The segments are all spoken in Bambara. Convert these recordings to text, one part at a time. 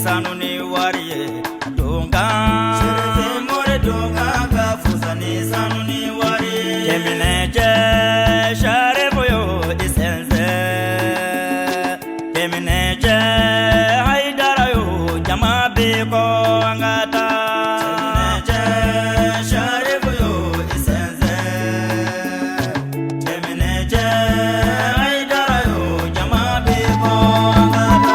sanu ni wari ye donka Sherife more donka ka fusa ni sanu ni wari ye Kemine je Sherife yo isense Kemine je haidara yo jama be ko angata Kemine je Sherife yo isense Kemine je haidara yo jama be ko angata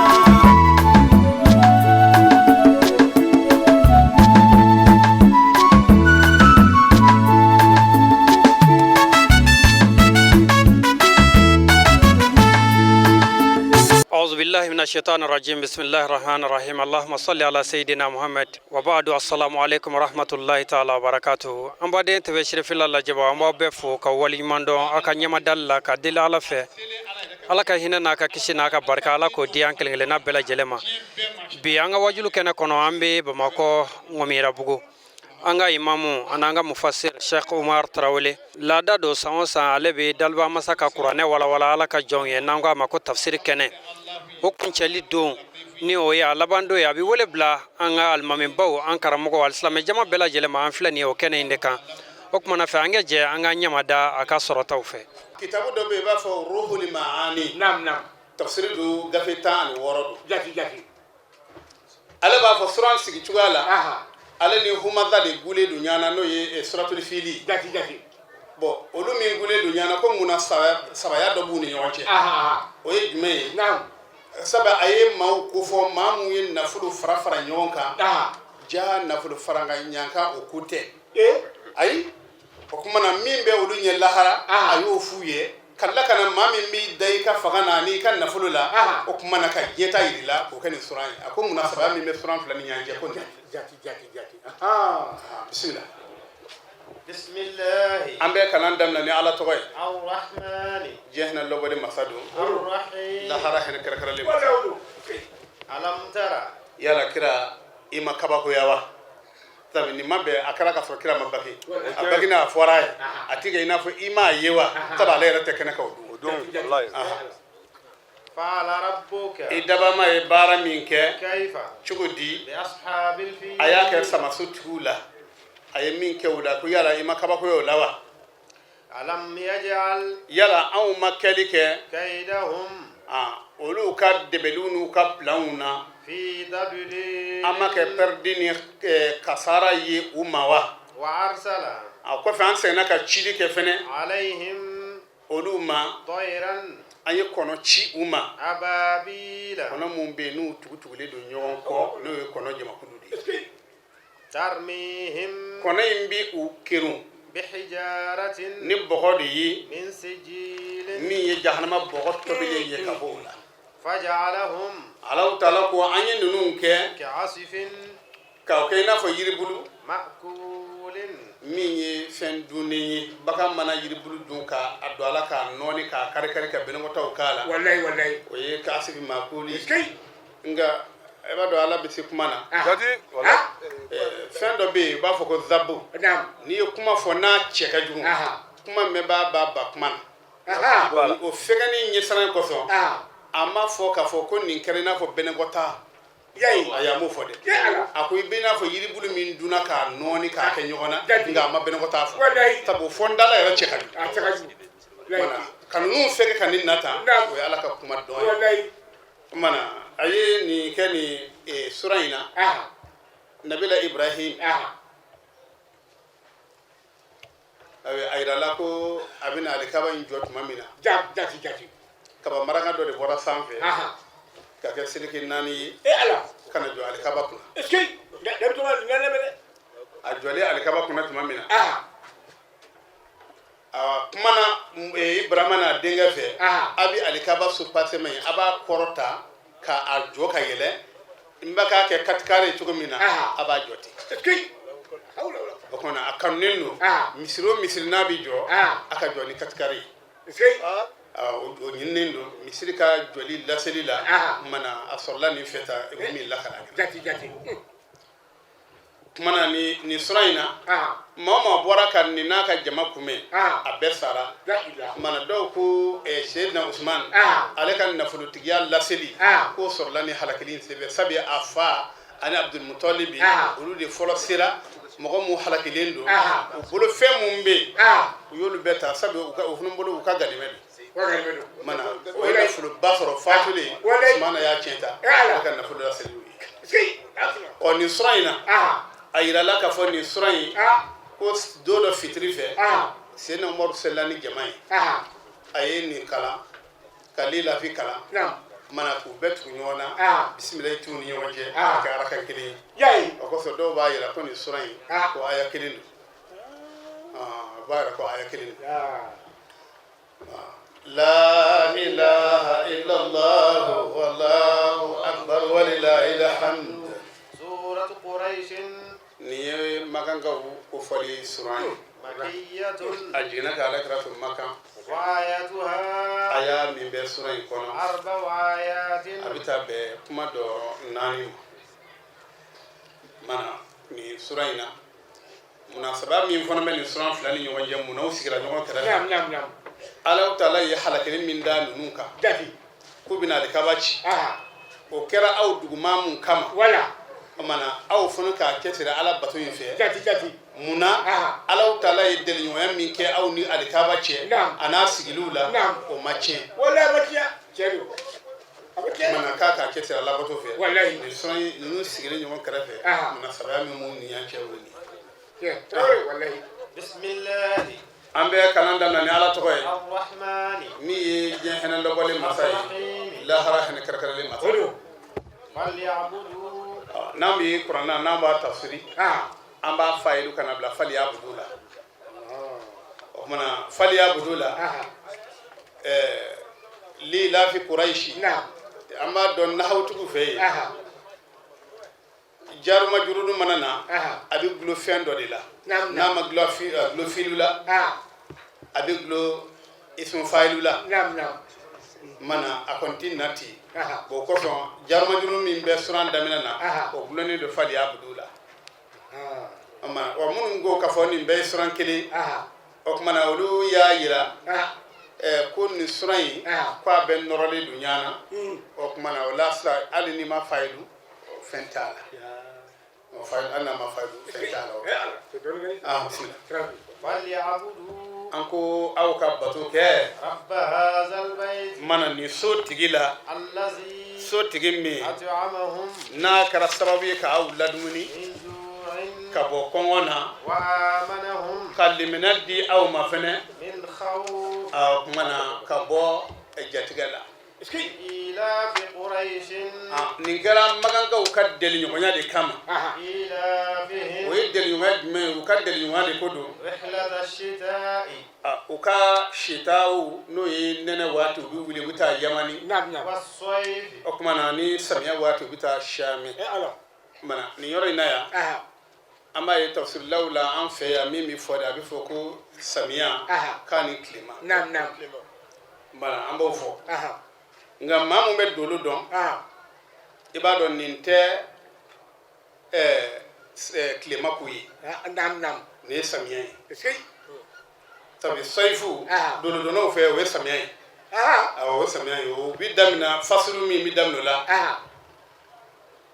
أعوذ بالله من الشيطان الرجيم بسم الله الرحمن الرحيم اللهم صل على سيدنا محمد وبعد السلام عليكم ورحمة الله تعالى وبركاته أم بعدين تبشر في الله جبا أم بفو كولي مندو أكنيما دالله كدل على فه ala ka hina na ka kisi na ka barka ala ko diyan kelengele na bela jelema bi anga wajulu kena kono ambe bamako ngomira bugu anga imamu ananga mufassir Sheikh Umar Tarawele lada do sansa alebe dalba masaka qur'ane wala ala ka jonye nanga mako tafsir kene hukun chali do ni o ya labando ya bi wole bla anga almamin baw ankara moko alislam jama bela jelema an flani o kene indeka hukmana fa anga je anga nyamada aka sorota ufe kitabu do be ba fo ruhul maani nam tafsir do gafetan worodo jati ala ba fo suran sigi tugala ala ni humada de gule do nyana no ye suratul fili jati bo olu min gule do nyana ko muna sabaya do buni yonche o ye jume nam saba aye maw ko fo mamu yin nafulu farafara nyonka ja nafulu faranga nyanka o kute ayi o kuma na min be olu nye lahara ayo fuye kala kana mamin bi dai ka fagana ni kan nafulu la o kuma na ka yeta yirila o kan suran ako munasaba min be suran fulani nyanje ko jati bismillah ambe kanan damna ni ala toy arrahman jehna lobode masadu arrahim lahara hen kara le alam tara yala kira ima kaba ko yawa tabi ni mabe akara ka sokira mabaki abagina forai atiga ina fo ima yewa taba lera tekena ka odon wallahi fala rabbuka idaba ma bara minke kaifa chugudi bi ashabil fi ayaka sama sutula ay minke uda ko yala ima kaba ko yo lawa alam yaj'al yala aw makalike kaidahum olu ka debelunu ka plauna fi dabli amake perdini kasara yi umawa wa arsala ko fa ansena ka chili ke fene alaihim uluma tayran ay kono chi uma ababila kono mumbe nu tugutugule do nyon ko no kono jema kududi tarmihim kono imbi ukiru bihijaratin ni bohodi min sijil mi ye jahannama bohot to bile ye kabola faj'alahum alaw talaku anyi nunun ke asifin ka kayna fo yiribulu makulin mi ye fen duni baka mana yiribulu dunka adwala ka noni ka kare ka bengo taw kala wallahi o ye ka asifi makuli nga eba do ala bisi kumana jadi wallahi fen do be ba fo ko zabu ni kuma fo na cheka jumu kuma me ba kumana o fegani nyesaran ko so ama fo ka fo ko nin kere na fo benegota yayi ayamu fo de akoy bena fo yiri bulu min duna ka noni ka ke nyogona nga ma benegota fo tabu fo ndala era cheka mana kanunu fege kanin nata o yala ka kuma do mana ayi ni keni suraina nabila ibrahim ayra la ko abina alikaba njot mamina jati kaba maranga do de bora sanfe ka ke siliki nani ala kana jo alikaba kuna eski da to ma ngale mele a jole alikaba kuna tuma mina kumana ibrahima na denga fe abi alikaba su passe mai aba korota ka aljo ka yele imbaka ke katkare chugo mina aba joti eski hawla bakona akamneno misiri nabi jo aka joni katkare eski o nyinendo misiri ka joli laselila mana asorla ni feta e mi la kala jati tumana ni sura ina mama bora kan ni naka jama kume a besara mana do ko sayyidina usman ale kan nafulu tigiya laseli ko sorlani halakilin sebe sabi afa ani abdul muttalib ulu de folo sira mogo mu halakilin do o bolo fem mumbe o yolu beta sabi o funu bolo ka galimel mana o ila fulu basoro fatuli usman ya chenta kan nafulu laseli o ni sura ina ayira la ka fo ni sura yi ko do fitri fe sena umar sellani jamai aye ni kala kalila fi kala mana ku betu nyona bismillah tuni nyonje ka araka kili yayi ko so do ba yira ko ni sura yi ko aya kilin ba ko aya kilin la ilaha illa allah wallahu akbar walillahil hamd suratu quraish ni maganga ko fali suran makiyatun ajina kala kratu makan wa ayatuha aya min be suran kono arba wa ayatin abita be kuma do nani mana ni suraina munasaba min fona men suran flani nyon jam mun o sigira nyon kala nam ala taala ya halakini min da nunka dati ko bina de kabachi o kera aw duguma mun kama wala mana aw funu ka ketira ala batu yin fe jati muna ala taala ye del nyoya min ke aw ni alikaba che ana sigilula o mache wala makia cheru mana ka ketira ala batu fe wallahi ni so ni sigile nyon kara fe mana sabami mun ni yan cheru ni wallahi bismillah ambe kalanda na ni ala to koy arrahmani mi je henen do bole masay la hara hen karakara le masay fal ya'budu nambi qur'ana namba tafsiri amba failu kana bla fali abdula mana fali abdula li la fi quraish amba don nahawtu fe jaru majrudu manana abi glo fendo de la nama glo filula abi glo ismu failula mana akontin nati bo ko so jarma junu min be suran damina na o buloni do fali abdula amma wa mun go ka foni be suran kili o kuma olu ya yira ko ni suran ko ben norale dunyana o kuma na wala sa alini ma failu fentala o fail anna ma failu fentala fali abudu anko aw ka bato ke rabb hazal bayt mana ni so tigila allazi so tigimi at'amahum na kara sababu ka aw ladmuni ka bo kongona wa amanahum kaliminadi aw mafana min khawf mana ka bo ejatigala ila fi quraish ni gara maganga ka deli nyonya de kama ila fihi o deli nyonya me ka deli nyonya de kodo rihlat ash-shita'i uka shitau no yi nene watu bi wuli buta yamani wasayf o kuma na ni samiya watu buta shami mana ni yoro inaya ama yi tafsir laula an fe ya mimi foda bi foko samiya kani klima nam mana ambo fo nga mamu be dolu don iba don ninte klima kuyi nam ne samiya eskay tabi saifu dolu dono fe we samiya o samiya yo bidamna faslu mi damno la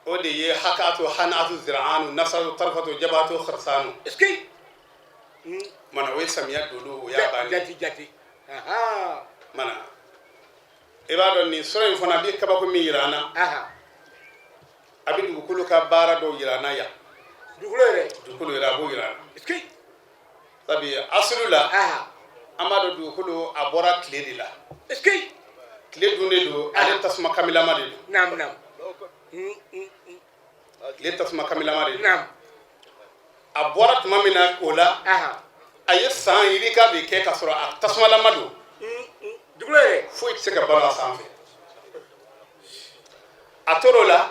o de ye hakatu hanatu zir'anu nasatu tarfatu jabatu kharsanu eskay mana we samiya dolu ya bani jati mana ibado ni sura infona bi kaba ko mi irana abi dugukulu ka bara do irana ya dugukulu ira bo irana iski tabi asulula amado dugukulu abora kledila iski kledune do ale tasma kamila made nam le tasma kamila made nam abora tumamina kola ayesan irika be ke kasura tasma lamado dugule foi se ka bala sanfe atorola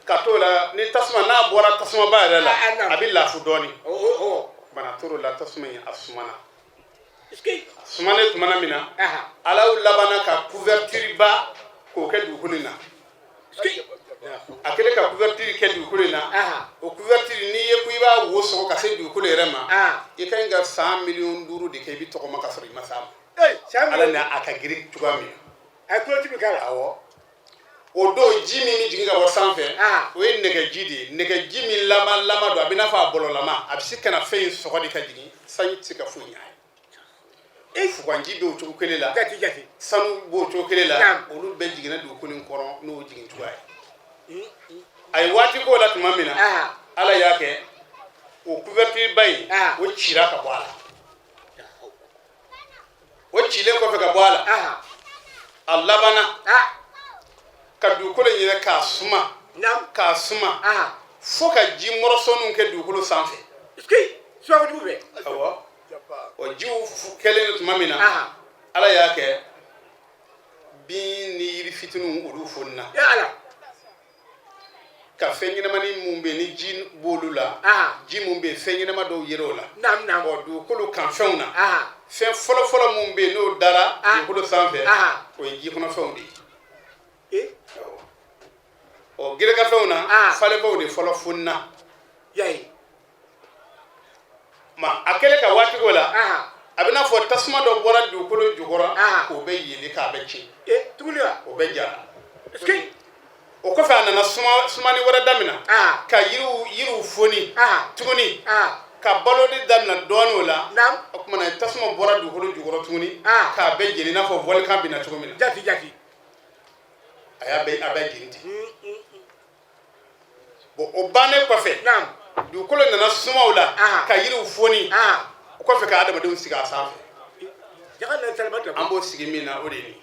katola ni tasma na bora tasma ba la abilla fudoni bana torola tasma ya asmana iski asmana tumana mina ala labana ka couverture ba ko ke dukulina iski akele ka couverture ke dugukolo na o couverture ni ye ku iba wo so ka se dugukolo yɛrɛ ma i ka inga 100 million duru de ke bi tɔgɔma ka sɔrɔ i ma sa ala na aka giri tuga mi a couverture bi kala awɔ o do ji min ni jigin ka bɔ sanfɛ o ye nɛgɛji de nɛgɛji min lama do a bɛ n'a fɔ a bɔlɔlama a bɛ se kana fɛn in sɔgɔ de ka jigin sanji tɛ se ka foyi ɲa ye fuganji bɛ o cogo kelen la sanu b'o cogo kelen la olu bɛɛ jiginna dugukolo in kɔrɔ n'o jigin cogoya ye a ye waati k'o la tuma min na ala y'a kɛ o couverture ba in o cira ka bɔ a la o cilen kɔfɛ ka bɔ a la a labanna ka dugukolo in yɛrɛ k'a suma fo ka ji mɔrɔsɔninw kɛ dugukolo sanfɛ awɔ o jiw kɛlen tuma min na ala y'a kɛ bin ni yiri fitininw olu fonina ka fɛn ɲɛnamani mun bɛ ni ji b'olu la ji mun bɛ fɛn ɲɛnama dɔw yɛrɛ o la dugukolo kan fɛnw na fɛn fɔlɔfɔlɔ mun bɛ n'o dara dugukolo sanfɛ o ye ji kɔnɔ fɛnw de ye gɛrɛka fɛnw na falenfɛnw de fɔlɔ fonina ma a kɛlen ka waati ko la a bɛ n'a fɔ tasuma dɔ bɔra dugukolo jukɔrɔ k'o bɛ yeli k'a bɛ tiɲɛ o bɛ jara o kɔfɛ a nana sumani wɛrɛ damina ka yiriw foni tuguni ka baloli damina dɔɔnin o la o kumana tasuma bɔra dugukolo jukɔrɔ tuguni k'a bɛ jeni i n'a fɔ volcan bɛ na cogo min na a bɛ jeni ten bon o bannen kɔfɛ dugukolo nana sumaw la ka yiriw foni o kɔfɛ ka adamadenw sigi a sanfɛ an b'o sigi min na o de ye nin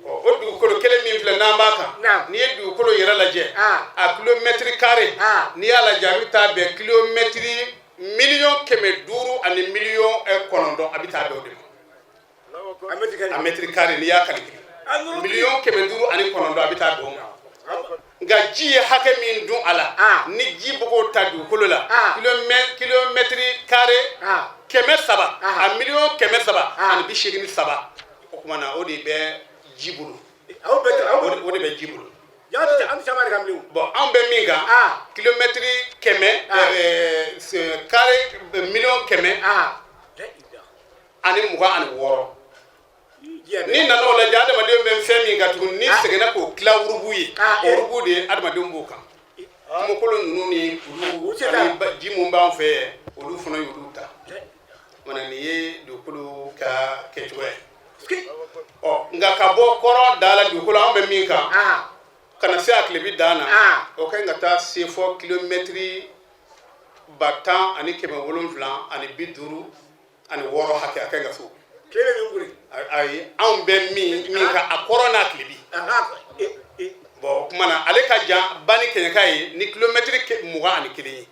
o dugukolo kelen min filɛ n'an b'a kan n'i ye dugukolo yɛrɛ lajɛ a kilomètre carré n'i y'a lajɛ a bɛ taa bɛn kilomètre 1,500,000 ani 900,000 a bɛ taa bɛn o de ma a mètre carré n'i y'a calculé 1,500,000 ani 900 a bɛ taa bɛn o ma nka ji ye hakɛ min dun a la ni ji bɛ k'o ta dugukolo la kilomètre carré 300 a 1,300,000 ani 87 o kuma na o de bɛ ji bolo o de bɛ ji bolo bon an bɛ min kan kilomètre 100 carré 1,100,000 ani 26 ni nana o lajɛ adamadenw bɛ fɛn min kan tuguni ni seginna k'o tila urubu ye o urubu de adamadenw b'o kan kungokolon ninnu ni olu ani ji mun b'an fɛ yan olu fana y'olu ta mana nin ye dugukolo ka kɛcogoya ye nka ka bɔ kɔrɔ da la dugukolo an bɛ min kan ka na se a tilebi dan na o ka ɲi ka taa se fɔ kilomètre 10,000 ani 7,7 ani 50 ani 6 hakɛ a ka ɲi ka so ayi anw bɛ min ka a kɔrɔ n'a tilebi bon o kuma na ale ka jan ba ni kɛɲɛka ye ni kilomètre 21 ye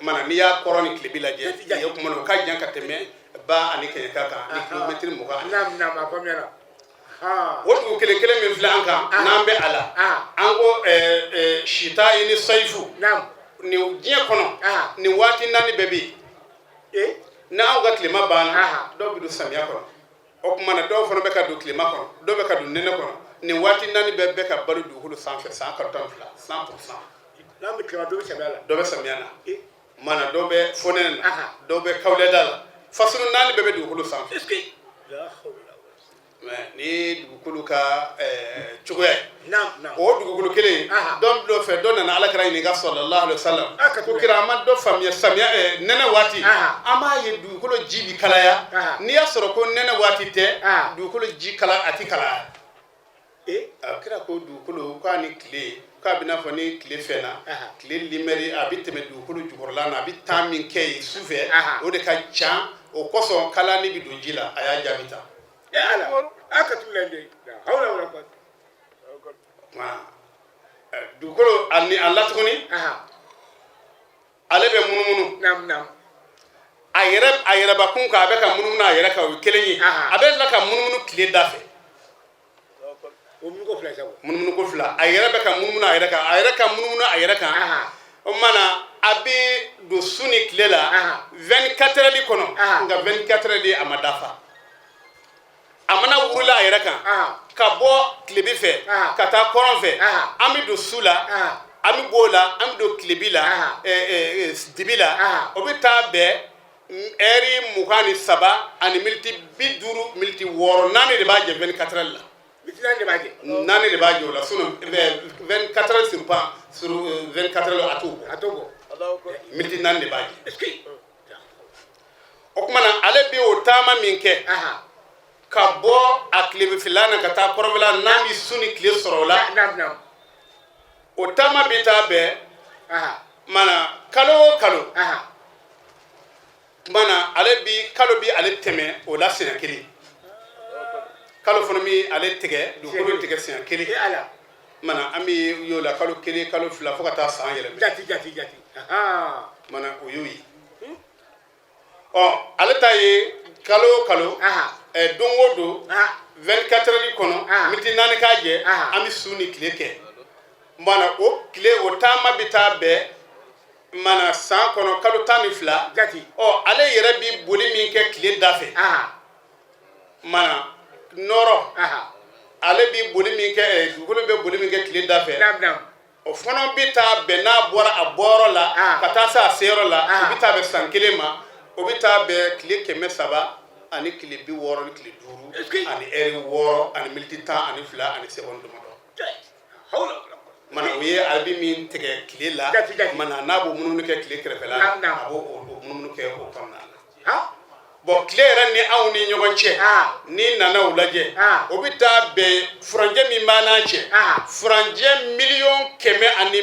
mana n'i y'a kɔrɔ ni tilebi lajɛ o kuma na o ka jan ka tɛmɛ ba ani kɛɲɛka kan ni kilomètre 20 o dugu kelen kelen min filɛ an kan n'an bɛ a la an ko sita i ni sayifu nin diɲɛ kɔnɔ nin waati 4 bɛɛ bɛ yen n'aw ka tilema banna dɔw bɛ don samiya kɔnɔ o kuma na dɔw fana bɛ ka don tilema kɔnɔ dɔw bɛ ka don nɛnɛ kɔnɔ nin waati 4 bɛɛ ka balo dugukolo sanfɛ san ka 12 100%. n'an bɛ tilema dɔw bɛ samiya la dɔw bɛ samiya na mana dɔw bɛ fonɛnɛ na dɔw bɛ kawulɛda la fasulu 4 bɛɛ bɛ dugukolo sanfɛ ni dugukolo ka cogoya ye o dugukolo kelen dɔ fɛ dɔ nana alakira ɲininka sallallahu alaihi wasallam ko kira an ma dɔ faamuya samiya nɛnɛ waati an b'a ye dugukolo ji bi kalaya n'i y'a sɔrɔ ko nɛnɛ waati tɛ dugukolo ji kala a ti kalaya kira ko dugukolo k'a ni tile k'a bɛ n'a fɔ ni tile fɛnna tile limɛri a bɛ tɛmɛ dugukolo jukɔrɔla na a bɛ temps min kɛ yen sufɛ o de ka ca o kosɔn kalani bɛ don ji la a y'a jaabi ta dugukolo a la tuguni ale bɛ munumunu a yɛrɛbakun kan a bɛ ka munumunu a yɛrɛ kan o ye kelen ye a bɛ tila ka munumunu tile da fɛ munumunu ko fila a yɛrɛ bɛ ka munumunu a yɛrɛ kan a yɛrɛ ka munumunu a yɛrɛ kan o mana a bɛ don su ni tile la 24 heures kɔnɔ nka 24 heures a ma dafa a mana urula a yɛrɛ kan ka bɔ tilebi fɛ ka taa kɔrɔn fɛ an bɛ don su la an bɛ b'o la an bɛ don tilebi la dibi la o bɛ taa bɛn heure 23 ani miniti 50 miniti 6 naani de b'a jɛ 24 heures la naani de b'a jɛ o la sinon 24 heures sur 24 heures a t'o bɔ miniti naani de b'a jɛ o tuma na ale bɛ o taama min kɛ ka bɔ a tilebinfɛla na ka taa kɔrɔnfɛla n'an bɛ su ni tile sɔrɔ o la o taama bɛ taa bɛn mana kalo o kalo mana kalo bi ale tɛmɛ o la siɲɛ kelen kalo fana bi ale tigɛ dugukolo tigɛ siɲɛ kelen mana an bɛ y'o la kalo kelen kalo fila fo ka taa san yɛlɛma jati mana o y'o ye ale ta ye kalo o kalo don o don 24 heures kɔnɔ miniti 4 k'a jɛ an bɛ su ni tile kɛ mana o tile o taama bɛ taa bɛn mana san kɔnɔ kalo 12 ale yɛrɛ bi boli min kɛ tile da fɛ mana nɔrɔ ale bi boli min kɛ dugukolo bɛ boli min kɛ tile da fɛ o fana bɛ taa bɛn n'a bɔra a bɔyɔrɔ la ka taa se a seyɔrɔ la o bɛ taa bɛn san kelen ma o bɛ taa bɛn tile 300 ani tile 60 ni tile 5 ani heure 6 ani miniti 10 ani 2 ani seconde damadɔ mana o ye ale bɛ min tigɛ tile la mana n'a b'o munumunu kɛ tile kɛrɛfɛla a b'o munumunu kɛ o kɔnɔna na bon tile yɛrɛ ni anw ni ɲɔgɔn cɛ ni nana o lajɛ o bɛ taa bɛn furanjɛ min b'an n'an cɛ furanjɛ 100 ani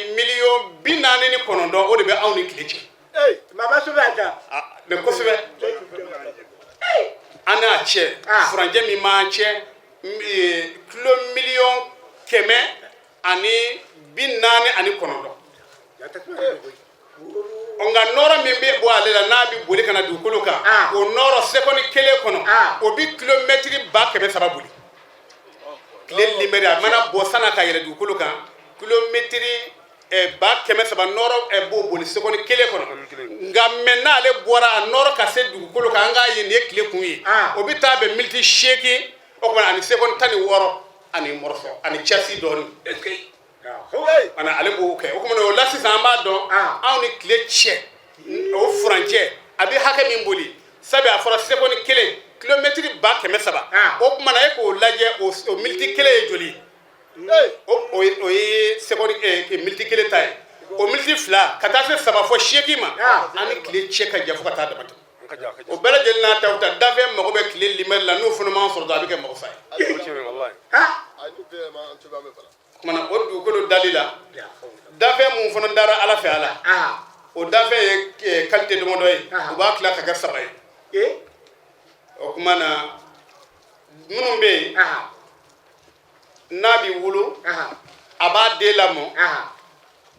49 o de bɛ anw ni tile cɛ mais kosɛbɛ an n'a cɛ furanjɛ min b'an cɛ kilo 100 ani 49 nka nɔrɔ min bɛ bɔ ale la n'a bɛ boli ka na dugukolo kan o nɔrɔ seconde kelen kɔnɔ o bɛ kilomɛtiri 300 boli tile limɛri a mana bɔ san'a ka yɛlɛ dugukolo kan kilomɛtiri 300 nɔrɔ b'o boli seconde kelen kɔnɔ nka mɛ n'ale bɔra a nɔrɔ ka se dugukolo kan an k'a ye nin ye tile kun ye o bɛ taa bɛn miniti 8 o kuma ani seconde 16 ani mɔrɔsɔ ani cɛsi dɔɔni ana ale b'o kɛ o kuma o la sisan an b'a dɔn anw ni tile cɛ o furancɛ a bɛ hakɛ min boli sabu a fɔra seconde kelen kilomɛtiri 300 o kuma na e k'o lajɛ o miniti kelen ye joli o ye seconde miniti kelen ta ye o miniti 2 ka taa se 3 fɔ 8 ma an ni tile cɛ ka jan fo ka taa dama tɛmɛ o bɛɛ lajɛlen n'a ta o ta dafɛn mago bɛ tile limɛri la n'o fana m'an sɔrɔ dɔrɔn a bɛ kɛ mago sa ye kumana o dugukolo dali la dafɛn mun fana dara ala fɛ a la o dafɛn ye qualité damadɔ ye u b'a tila ka kɛ 3 ye o kumana minnu bɛ yen n'a bɛ wolo a b'a den lamɔ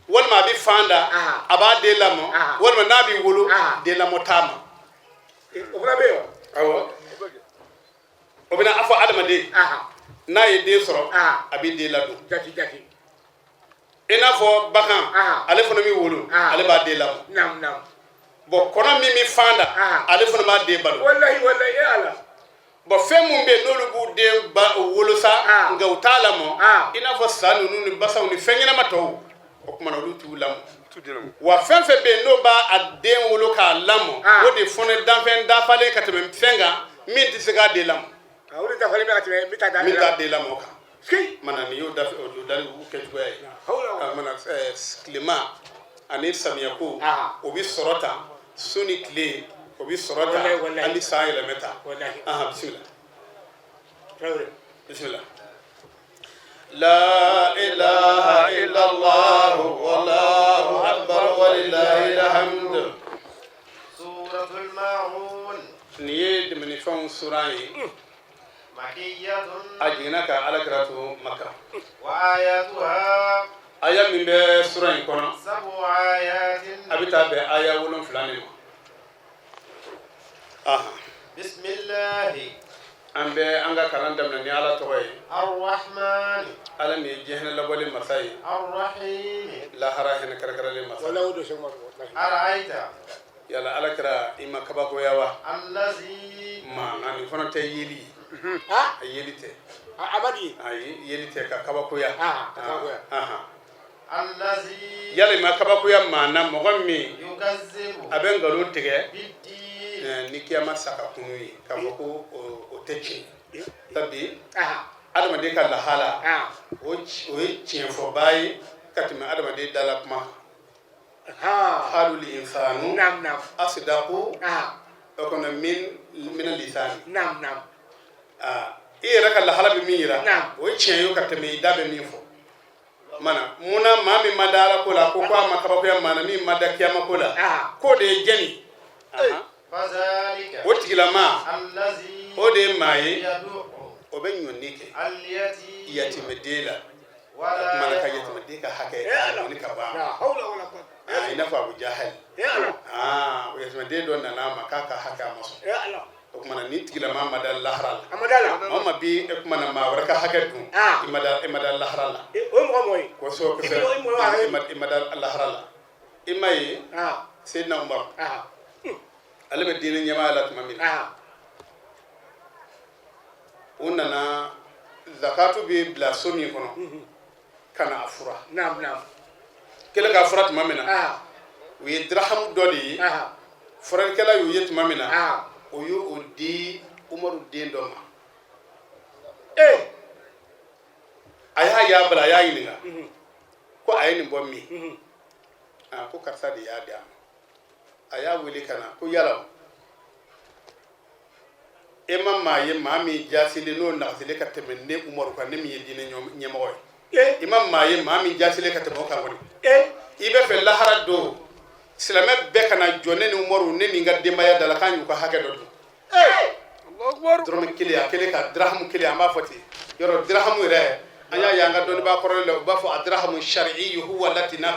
walima a bɛ fan da a b'a den lamɔ walima n'a bɛ wolo den lamɔ t'a ma o fana bɛ yen awɔ o bɛna a fɔ adamaden n'a ye den sɔrɔ a bɛ den ladon i n'a fɔ bagan ale fana bɛ wolo ale b'a den lamɔ bon kɔnɔ min bɛ fan da ale fana b'a den balo bon fɛn mun bɛ yen n'olu b'u den wolo sa nka u t'a lamɔ i n'a fɔ sa ninnu ni basaw ni fɛn ɲɛnama tɔw o kumana olu t'u lamɔ wa fɛn fɛn bɛ yen n'o b'a den wolo k'a lamɔ o de fɔnɛ danfɛn dafalen ka tɛmɛ fɛn kan min tɛ se k'a den lamɔ min t'a den lamɔ kan mana nin y'o dali u kɛcogoya ye mana tilema ani samiyɛko o bɛ sɔrɔ tan su ni tile o bɛ sɔrɔ tan an bɛ san yɛlɛmɛ tan bisimila la ilaha illallah wallahu akbar walillahil hamd suratul maun nin ye dɛmɛnifɛnw suran ye a jiginna ka alakira to Maka aya min bɛ sura in kɔnɔ a bɛ taa bɛn aya 7 ma bismillahi an bɛ an ka kalan daminɛ ni ala tɔgɔ ye arrahman ala min ye diɲɛ hinɛ labɔlen masa ye arrahim lahara hinɛ kɛrɛkɛrɛlen masa araita yala alakira i ma kabakoya wa allazi ma nka nin fana tɛ yeli ha yelite amadi ay yelite ka kabakuya kabakuya allazi yale ma kabakuya mana mogon mi yukazzibu aben galo tige bid-din ni kiyama saka kunui ka ko o techi tabi adama de ka lahala o cien fo bayi katima adama de dala kuma halul insanu nam asdaqu okona min lisani nam ira ka lahala bi mira o cien yo katame dabe min fo mana muna mami madala ko la ko kwa makabakuya mana mi madakiyama ko la ko de jeni fazalika wotigilama allazi o de maye yad'u o be ɲɔni kɛ al-yatim yatimɛden la wala kumana ka yatimɛden ka hakɛ ɲɔni ka ban i n'a fɔ abu jahali o yatimɛden dɔ nana ma k'a ka hakɛ a ma sɔn o kumana ni tigilama ma da lahara la maa ma bi kumana maa wɛrɛ ka hakɛ dun i ma da lahara la ko so kosɛbɛ i ma da lahara la i ma ye Seydina Umar ale bɛ diinɛ ɲɛmaaya la tuma min na u nana zakatu bɛ bila so min kɔnɔ ka na a fura kelen k'a fura tuma min na u ye dirahamu dɔ de ye furakɛla y'u ye tuma min na o y'o di Umaru den dɔ ma a y'a y'a bala a y'a ɲininka ko a ye nin bɔ min ko karisa de y'a di a ma a y'a wele ka na ko yala e ma maa ye maa min jaasilen n'o nagasile ka tɛmɛ ne Umaru kan ne min ye diinɛ ɲɛmɔgɔ ye i ma maa ye maa min jaasilen ka tɛmɛ o kan kɔni i bɛ fɛ lahara don silamɛ bɛɛ kana jɔ ne ni Umaru ne ni n ka denbaya da la k'an y'u ka hakɛ dɔ dun dɔrɔmɛ kelen a kelen ka dirahamu kelen an b'a fɔ ten yɔrɔ dirahamu yɛrɛ an y'a ye an ka dɔnnibaa kɔrɔlen la u b'a fɔ a dirahamu shar'i huwa latina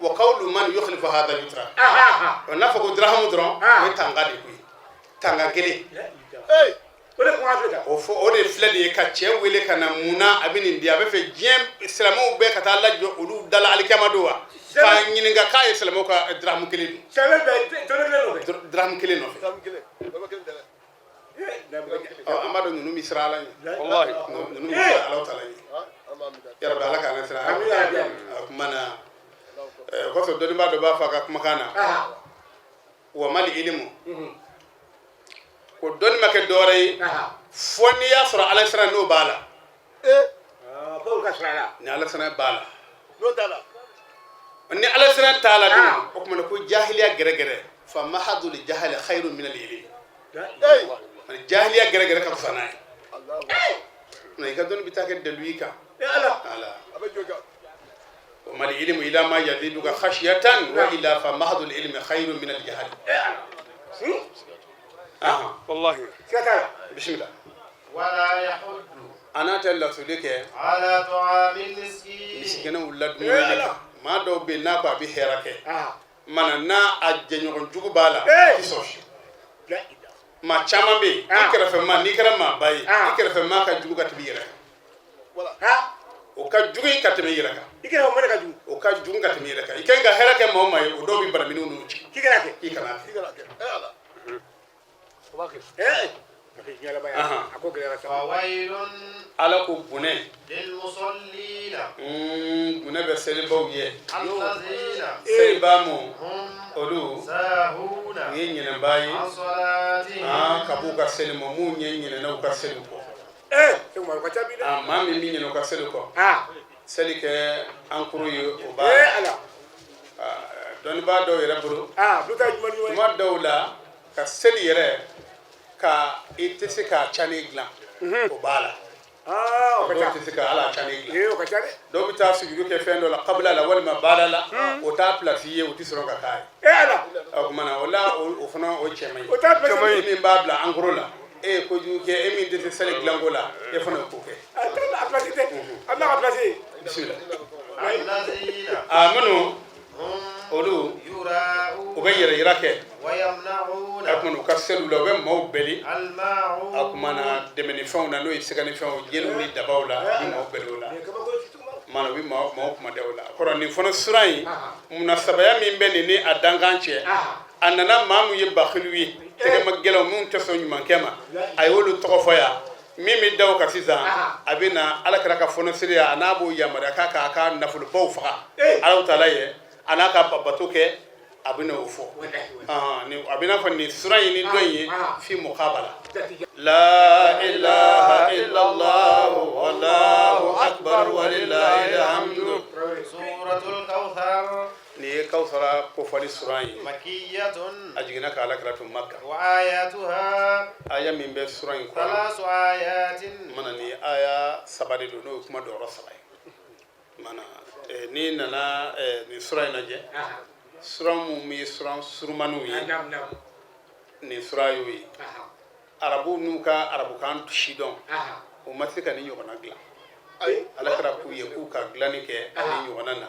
wa qawlu man yukhlifu hadha yutra n'a fɔ ko dirahamu dɔrɔn o ye tanga de koyi tanga kelen o de filɛ de ye ka cɛ wele ka na munna a bɛ nin di a bɛ fɛ diɲɛ silamɛw bɛɛ ka taa lajɔ olu dala alikiyama don wa k'a ɲininka k'a ye silamɛw ka dirahamu kelen dun dirahamu kelen nɔfɛ an b'a dɔn ninnu bɛ siran Ala ɲɛ wallahi ninnu bɛ siran Alahu taala ɲɛ yarabi Ala k'an siran o kuma na kɔfɛ dɔnnibaa dɔ b'a fɔ a ka kumakan na wa mal ilmu ko dɔnni ma kɛ dɔwɛrɛ ye fo n'i y'a sɔrɔ Ala siran n'o b'a la ni Ala siran b'a la ni Ala siran t'a la dun o kumana ko jahiliya gɛrɛgɛrɛ fa mahadul jahili khairun min al-ilm jahiliya gɛrɛgɛrɛ ka fisa n'a ye i ka dɔnni bɛ taa kɛ dalu i kan وما العلم إلا ما يزيدك خشية وإلا فمحض العلم خير من الجهل والله بسم الله ولا يحض أنا تلا سلك على طعام المسكين مسكين ولد مولك ما دو بينك أبي هرك من نا أجنون جوبالا كيسوش ما شامم بي إكرف ما نكرم ما باي إكرف ما كجوجا تبيره o ka jugu ka tɛmɛ yɛrɛ kan i kana mun ka jugu o ka jugu ka tɛmɛ yɛrɛ kan i kan ka hɛrɛ kɛ maa o maa ye o dɔw bɛ baraminiw n'u ci k'i kana kɛ Ala ko bonɛ bonɛ bɛ selibaw ye seliba mu olu u ye ɲinɛbaa ye ka b'u ka seli ma mun ye ɲinɛna u ka seli kɔ maa min bɛ ɲinɛ u ka seli kɔ seli kɛ an kuru ye o b'a la dɔnnibaa dɔw yɛrɛ bolo tuma dɔw la ka seli yɛrɛ ka i tɛ se k'a cani dilan o b'a la dɔw tɛ se ka ala cani dilan dɔw bɛ taa sujudu kɛ fɛn dɔ la kabila la walima baara la o t'a pilasi ye o tɛ sɔrɔ ka k'a ye o kumana o la o fana o cɛ man ɲi min b'a bila an kuru la e ye kojugu kɛ e min tɛ se seli dilanko la e fana ye ko kɛ bisimila minnu olu u bɛ yɛrɛ yira kɛ a kumana u ka seliw la u bɛ maaw bɛli a kumana dɛmɛnifɛnw na n'o ye sɛgɛnifɛnw jeliw ni dabaw la u bɛ maaw bɛli o la mana u bɛ maaw kumada o la kɔrɔ nin fana sira in munasabaya min bɛ nin ni a dankan cɛ a nana maa min ye bakhiliw ye tɛgɛma gɛlɛnw minnu tɛ sɔn ɲumankɛ ma a y'olu tɔgɔ fɔ yan min bɛ da o kan sisan a bɛ na alakira ka fɔnisere a n'a b'o yamaruya k'a k'a ka nafolobaw faga Alahu taala ye a n'a ka bato kɛ a bɛ n'o fɔ a bɛ n'a fɔ nin sura in ni dɔ in ye fi muqabala la ilaha illallah wallahu akbar walillahil hamdu suratul kawthar ni ye kawsara kofɔli sura in ye makiyatun a jiginna ka alakira to Makka wa ayatuha aya min bɛ sura in kɔnɔ thalasu ayatin mana ni aya 3 de don n'o ye kuma dɔyɔrɔ 3 ye mana ni nana ni sura in lajɛ sura mun ye sura surumaniw ye ni sura y'o ye arabu n'u ka arabukan sidɔn o ma se ka ni ɲɔgɔnna dilan alakira k'u ye k'u ka dilanni kɛ ni ɲɔgɔnna na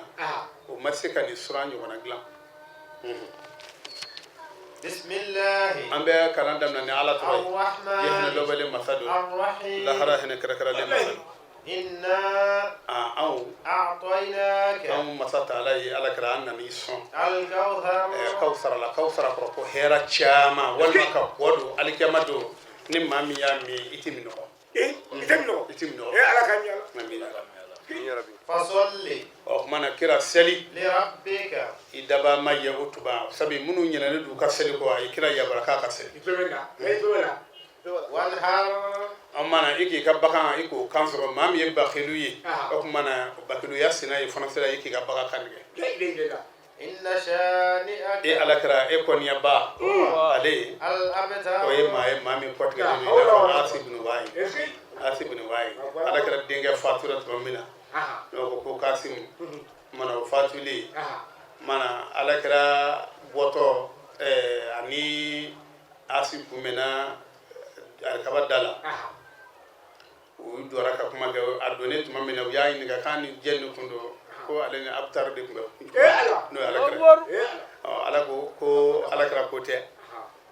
o ma se ka ni sura ɲɔgɔnna dilan bismillah an bɛ kalan daminɛ ni ala tɔgɔ ye hinɛ lɔbɛlen masa don lahara hinɛ kɛrɛkɛrɛlen masa don inna a'tainaka anw masa taala ye alakira an nan'i sɔn al-kawthar kawsara kɔrɔ ko hɛrɛ caman walima ka kɔ don alikiyama don ni maa min y'a min i tɛ minɔgɔ i tɛ minɔgɔ ala ka ɲa fasalli o kumana kira seli li rabbika i daba ma ye o tuba sabu minnu ɲinɛnen don u ka seli kɔ a ye kira yabara k'a ka seli wanhar an mana i k'i ka bagan i k'o kan sɔrɔ maa min ye bakilu ye o kumana bakiluya sina ye fana sera i k'i ka bagan kan tigɛ inna shani'aka e alakira e kɔniya ba ale al-abtar o ye maa min kɔtigɛlen don i n'a fɔ Asi ibn Wa'il alakira denkɛ fatura tuma min na n'o ko Kasimu mana o fatulen mana alakira bɔtɔ ani Asi kunbɛnna alikaba da la u jɔra ka kuma kɛ a donnen tuma min na u y'a ɲininka k'a ni jɛn ni kun don ko ale ni Abutar de tun bɛ n'o ye alakira ala ko alakira ko tɛ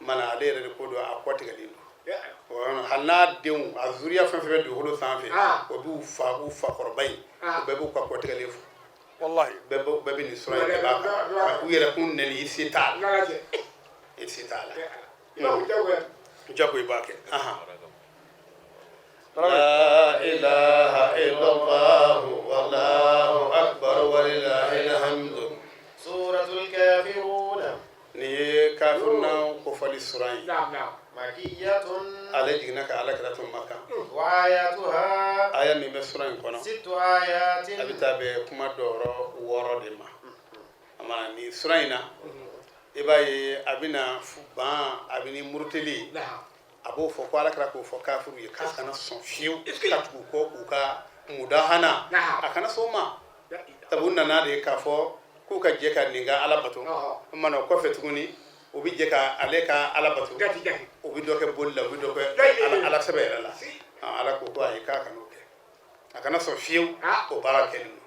mana ale yɛrɛ de ko don a kɔtigɛlen don hali n'a denw a zuriya fɛn fɛn bɛ dugukolo sanfɛ o b'u fa kɔrɔba in o bɛɛ b'u ka kɔtigɛlen fɔ wallahi bɛɛ bɛ nin sura in b'a kan u yɛrɛ kun nɛni i se t'a la i se t'a la jago i b'a kɛ la ilaha illallah wallahu akbar walillahil hamdu suratul kafirun ni ye kafiruna kofɔli sura in makiyatun ale jiginna ka alakira to Makka wa ayatuha aya min bɛ sura in kɔnɔ sittu ayatin a bɛ taa bɛn kuma dɔyɔrɔ 6 de ma a mana ni sura in na i b'a ye a bɛna ban a bɛ ni murutili a b'o fɔ ko alakira k'o fɔ kafiru ye k'a kana sɔn fiyewu ka tugu kɔ k'u ka mudahana a kana sɔn ma sabu u nana de k'a fɔ k'u ka jɛ ka nin ka ala bato o mana o kɔfɛ tuguni u bɛ jɛ ka ale ka ala bato u bɛ dɔ kɛ boli la u bɛ dɔ kɛ ala sɛbɛn yɛrɛ la ala ko ko ayi k'a kan'o kɛ a kana sɔn fiyewu o baara kɛlen don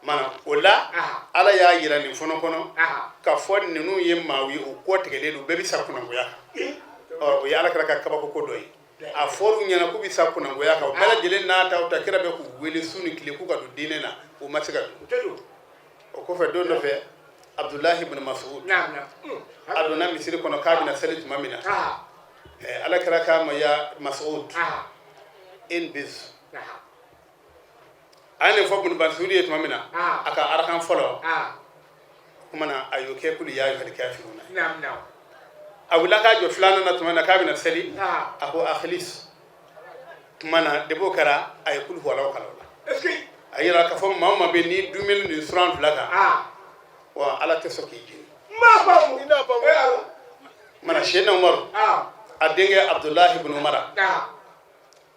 mana o la ala y'a yira nin fana kɔnɔ ka fɔ ninnu ye maaw ye u kɔ tigɛlen don bɛɛ bɛ sa kunangoya kan o ye alakira ka kabako ko dɔ ye a fɔr'u ɲɛna k'u bɛ sa kunangoya kan o bɛɛ lajɛlen n'a ta kira bɛ k'u wele su ni tile k'u ka don diinɛ na o ma se ka don o kɔfɛ don dɔ fɛ Abdullahi ibn Mas'ud a donna misiri kɔnɔ k'a bɛna seli tuma min na alakira k'a ma ya Mas'ud in biz a ye nin fɔ Ibn Mas'ud ye tuma min na a ka arakan fɔlɔ o kumana a y'o kɛ kuli ya ayyuhal kafiruna a wulila k'a jɔ filanan na tuma min na k'a bɛna seli a ko akhlis tuma na deb'o kɛra a ye kul huwallahu kalan o la a yira k'a fɔ maa o maa bɛ ni dumuni nin suran fila kan wa ala tɛ sɔn k'i jeni mana Seydina Umaru a denkɛ Abdullahi ibn Umar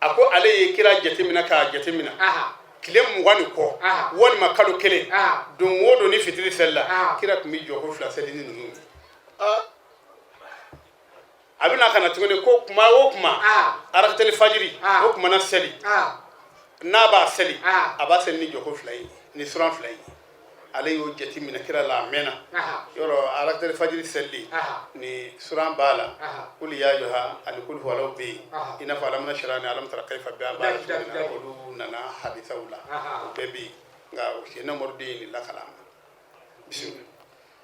a ko ale ye kira jateminɛ k'a jateminɛ tile 20 ni kɔ walima kalo 1 don o don ni fitiri selila kira tun bɛ jɔ ko 2 seli ni ninnu a bɛna ka na tuguni ko kuma o kuma arakateli fajiri o kuma na seli n'a b'a seli a b'a seli ni jɔ ko 2 ye ni suran 2 ye ale y'o jate minɛ kira la a mɛnna yɔrɔ arakateli fajiri seli ni suran b'a la kuli ya ayyuha ani kul huwallahu bɛ yen i n'a fɔ alam nashrah ni alam tara kayfa b'a la tuguni olu nana hadisaw la o bɛɛ bɛ yen nka o Seydina Umaru de ye nin lakala bisimila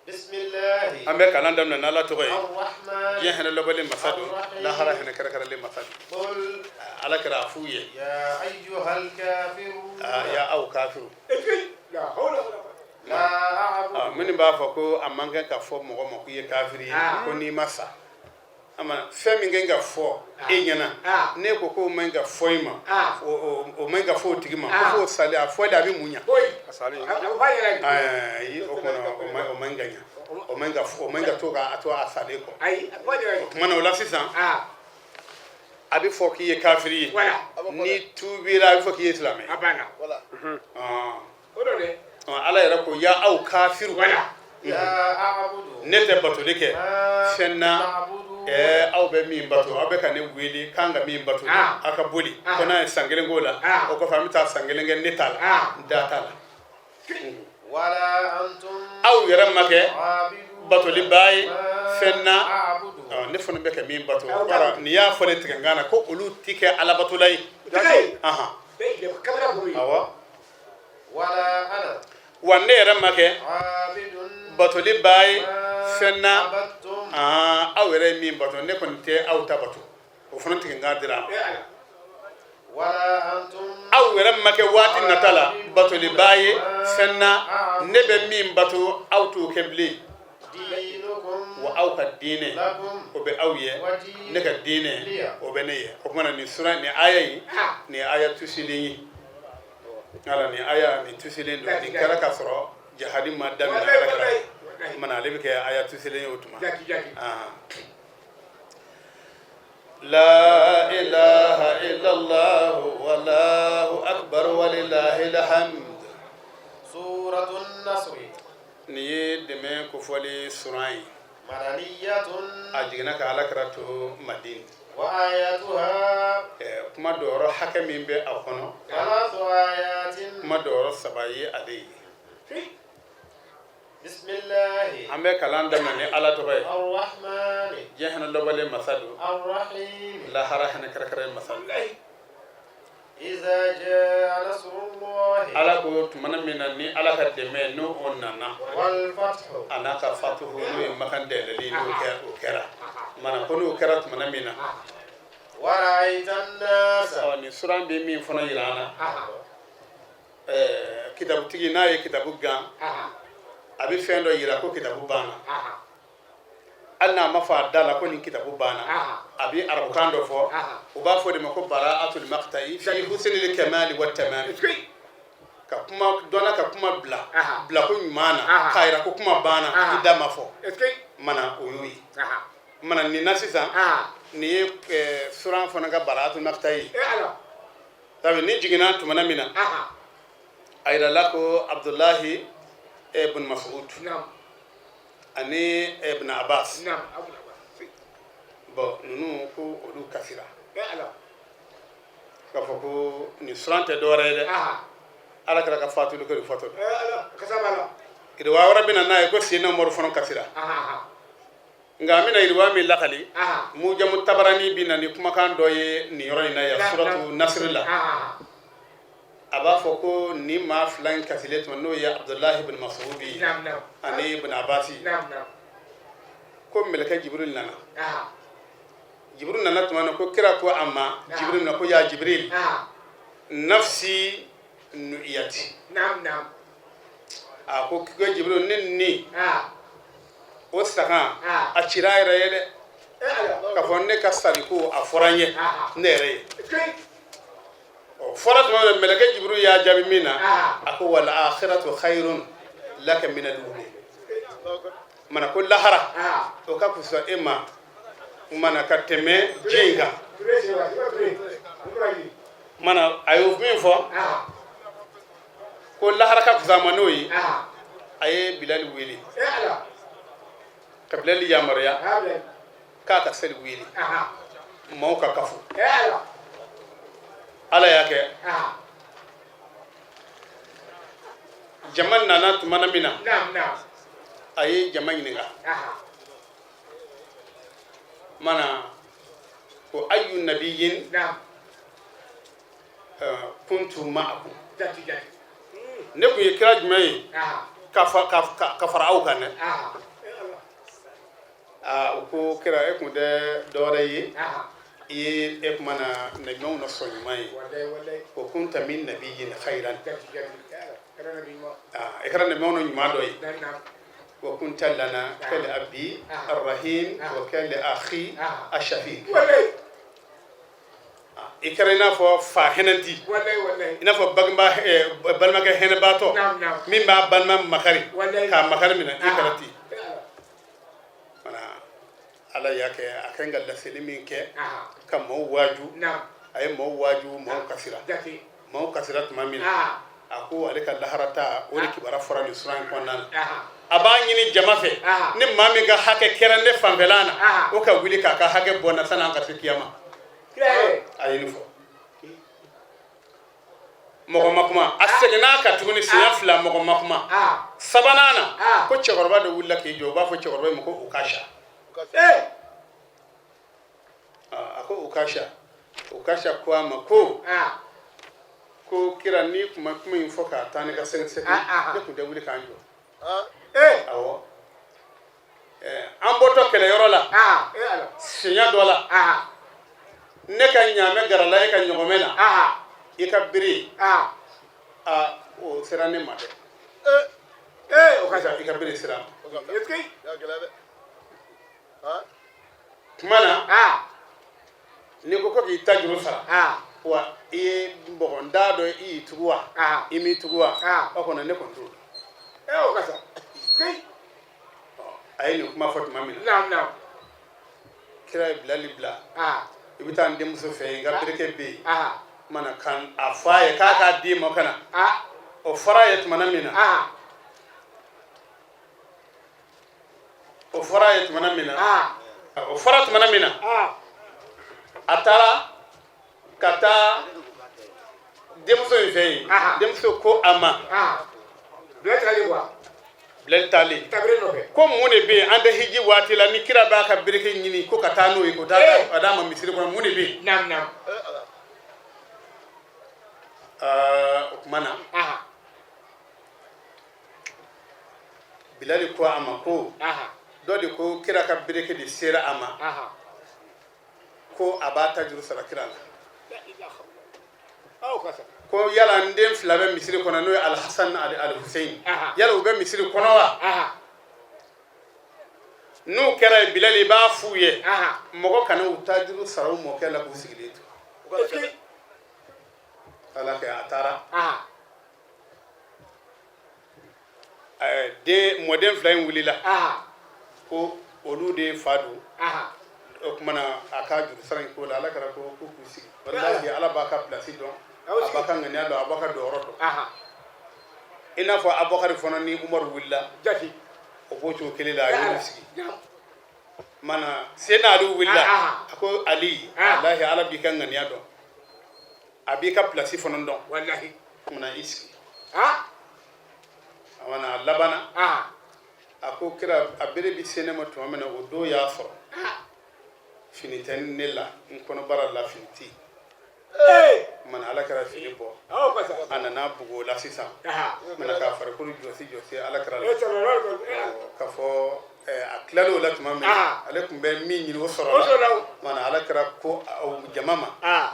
bismillah ambe kalan dam na la toy ar-rahman je hene lobale masadu la hara hene kara kara le masadu qul ala kara fuye ya ayyuhal kafirun ya au kafiru la hawla wala la a'budu min ba fa ko amanga ka fo mo ko ye kafiri ko ni masa ama femi ngenga fo enyana ne ko menga foima o menga fo tigima ko fo sale a fo da bi munya asali ai o kono o menga nya o menga to ga ato asale ko ai mana wala sisan abi fo ki ye kafiri wala ni tubira abi fo ki ye islamé abana wala odole ala yara ko ya au kafiru wala ya a'budu nete bato deke fenna a'budu aw be min bato aw be kan wili kanga min bato aka boli kona sangelen gola o ko famita sangelen gen netala datala wala antum aw yara make a'budu bato li bayi fenna a'budu ne fone be ka min bato bara ni ya fone tigangana ko ulu tike ala bato lay aha be kabra buri awa wala ana wanne yara make abidun bato li bayi fenna abattum aw yara min bato ne kon te aw ta bato o fone tigangana dira wala antum aw yara make wati natala bato li bayi fenna ne be min bato aw tu kebli dinukum wa aw ka dine lakum o be aw ye wadi ne ka dine o be ne ye o kuma ni sura ni aya yi ni aya tusilin ala ni aya ni tusilin do di kala ka soro jahadi ma dami na kala kala mana le be ke aya tusilin o tuma la ilaha illa allah wallahu akbar walillahi alhamd suratul nasr ni deme ko foli surai madaniyatun ajigna ka ala karato madin wa ayatuha kuma doro hakami be akono thalathu ayatin kuma doro sabayi ade bismillah ambe kalanda mane ala to bay ar-rahman jehna lobale masadu ar-rahim la harahna karakare masadu iza jaa nasrullahi ala ko tumana minani ala ka deme no onnana wal fathu anaka fatuhu no makande lali no kera mana kono kera tumana mina wa ra'aytan nas awani suran be min fona yirana kitabu tigi na ye kitabu gan abi fendo yira ko kitabu bana anna mafa dala ko ni kitabu bana abi arbukando fo o ba fo de mako bara'atul maqta'i fi husnil kamali wat tamam ka kuma dona ka kuma bla ko mana khaira ko kuma bana idama fo mana oyui mana ni nasisa ni suran fo nga bara'atul maqta'i tabi ni jigina tumana mina ayda lako abdullah ibn mas'ud ani ibn abbas bo nunu ko olu kafira ka foko ni surante dorede ala kala ka fatu ko foto ido wa rabbina na ko sina mor fono kafira nga mina irwa mi lakali mu jamu tabarani binani kuma kan doye ni yoro ina ya suratu nasrullah aba foko ni ma flan kasilet no ya abdullah ibn mas'udi ani ibn abbasi ko melaka jibril nana jibril nana tuma ko kira ko amma jibril na ko ya jibril nafsi nuiyati ko ko jibril ni o saka a chiraira yede ka fonne ka saliku a foranye nere فرط ما ملك جبريل يا جابمينا أكو والآخرة خير لك من الأولى من أقول لهرة وكاكو سئما من كتمة جينغا من أيوب مين فو كل لهرة كاكو زمانوي أيه بلال ويلي كبلال يا مريا كاكا سل ويلي موكا كفو ala yake jaman nana tumana mina ayi jaman ninga mana ko ayu nabiyyin kuntu ma'akum ne ku yikra jumai ka fara aw kan dɛ u ko kira e kun tɛ dɔwɛrɛ ye i ye e kuma na nabiɲumanw na sɔn ɲuman ye o kunta min nabiyyin khayran e kɛra nabiɲumanw na ɲuman dɔ ye wa kunta lana kal abi arrahim wa kal akhi ashafiq i kɛra i n'a fɔ fa hɛnɛnti i n'a fɔ balimakɛ hɛnɛbaatɔ min b'a balima makari k'a makari minɛ i kɛra ten ala y'a kɛ a kan ka laseli min kɛ ka maaw waaju a ye maaw waaju maaw kasira tuma min na a ko ale ka laharata o de kibara fɔra nin sura in kɔnɔna na a b'a ɲini jama fɛ ni maa min ka hakɛ kɛra ne fanfɛla na o ka wuli k'a ka hakɛ bɔ na san'an ka se kiyama a ye nin fɔ mɔgɔ ma kuma a seginna ka tuguni siɲɛ fila mɔgɔ ma kuma sabanan na ko cɛkɔrɔba de wulila k'i jɔ u b'a fɔ cɛkɔrɔba in ma ko ukasha a ko ukasha ko a ma ko kira ni kuma in fɔ k'a taa ni ka sɛgɛsɛgɛ ne tun tɛ wuli k'an jɔ awɔ an bɔtɔ kɛlɛyɔrɔ la siɲɛ dɔ la ne ka ɲaamɛ garala e ka ɲɔgɔmɛ na i ka bere o sera ne ma dɛ o ka i ka bere sera ma tuma na ni ko k'i ta juru sara wa i ye mɔgɔ n t'a dɔn i y'i tugu wa i m'i tugu wa o kɔnɔ ne kɔni t'o dɔn o ka sa a ye nin kuma fɔ tuma min na kira ye bilali bila i bɛ taa n denmuso fɛ yen n ka bereke bɛ yen mana kan a fɔ a ye k'a k'a di ma ka na o fɔra a ye tuma min na o fɔra a ye tuma min na o fɔra tuma min na a taara ka taa denmuso in fɛ yen denmuso ko a ma bilali taalen ko mun de bɛ yen an tɛ hiji waati la ni kira b'a ka bereke ɲini ko ka taa n'o ye ko taa a d'a ma misiri kɔnɔ mun de bɛ yen o tuma na bilali ko a ma ko dɔ de ko kira ka bereke de sera a ma ko a b'a ta juru sara kira la ko yala n den fila bɛ misiri kɔnɔ n'o ye alhasan ni alhuseyin yala u bɛ misiri kɔnɔ wa n'u kɛra ye bilali i b'a f'u ye mɔgɔ kana u ta juru sara u mɔkɛ la k'u sigilen to ala kɛ a taara mɔden fila in wulila ko olu de fa don o kumana a ka juru sara in ko la ala kɛra ko k'u sigi walahi ala b'a ka pilasi dɔn a b'a ka ŋaniya dɔn a b'a ka dɔyɔrɔ dɔn i n'a fɔ abubakari fana ni umaru wulila o b'o cogo kelen la a y'olu sigi mana sena ali wulila a ko ali walahi ala b'i ka ŋaniya dɔn a b'i ka pilasi fana dɔn walahi kumana i sigi a mana a labana a ko kira a bere bi se ne ma tuma min na o don y'a sɔrɔ fini tɛ ne la n kɔnɔbara la fini tɛ yen mana ala kɛra fini bɔ a nana bugu o la sisan mana k'a farikolo jɔsi ala kɛra la k'a fɔ a tilal'o la tuma min na ale tun bɛ min ɲini o sɔrɔ la mana ala kɛra ko jama ma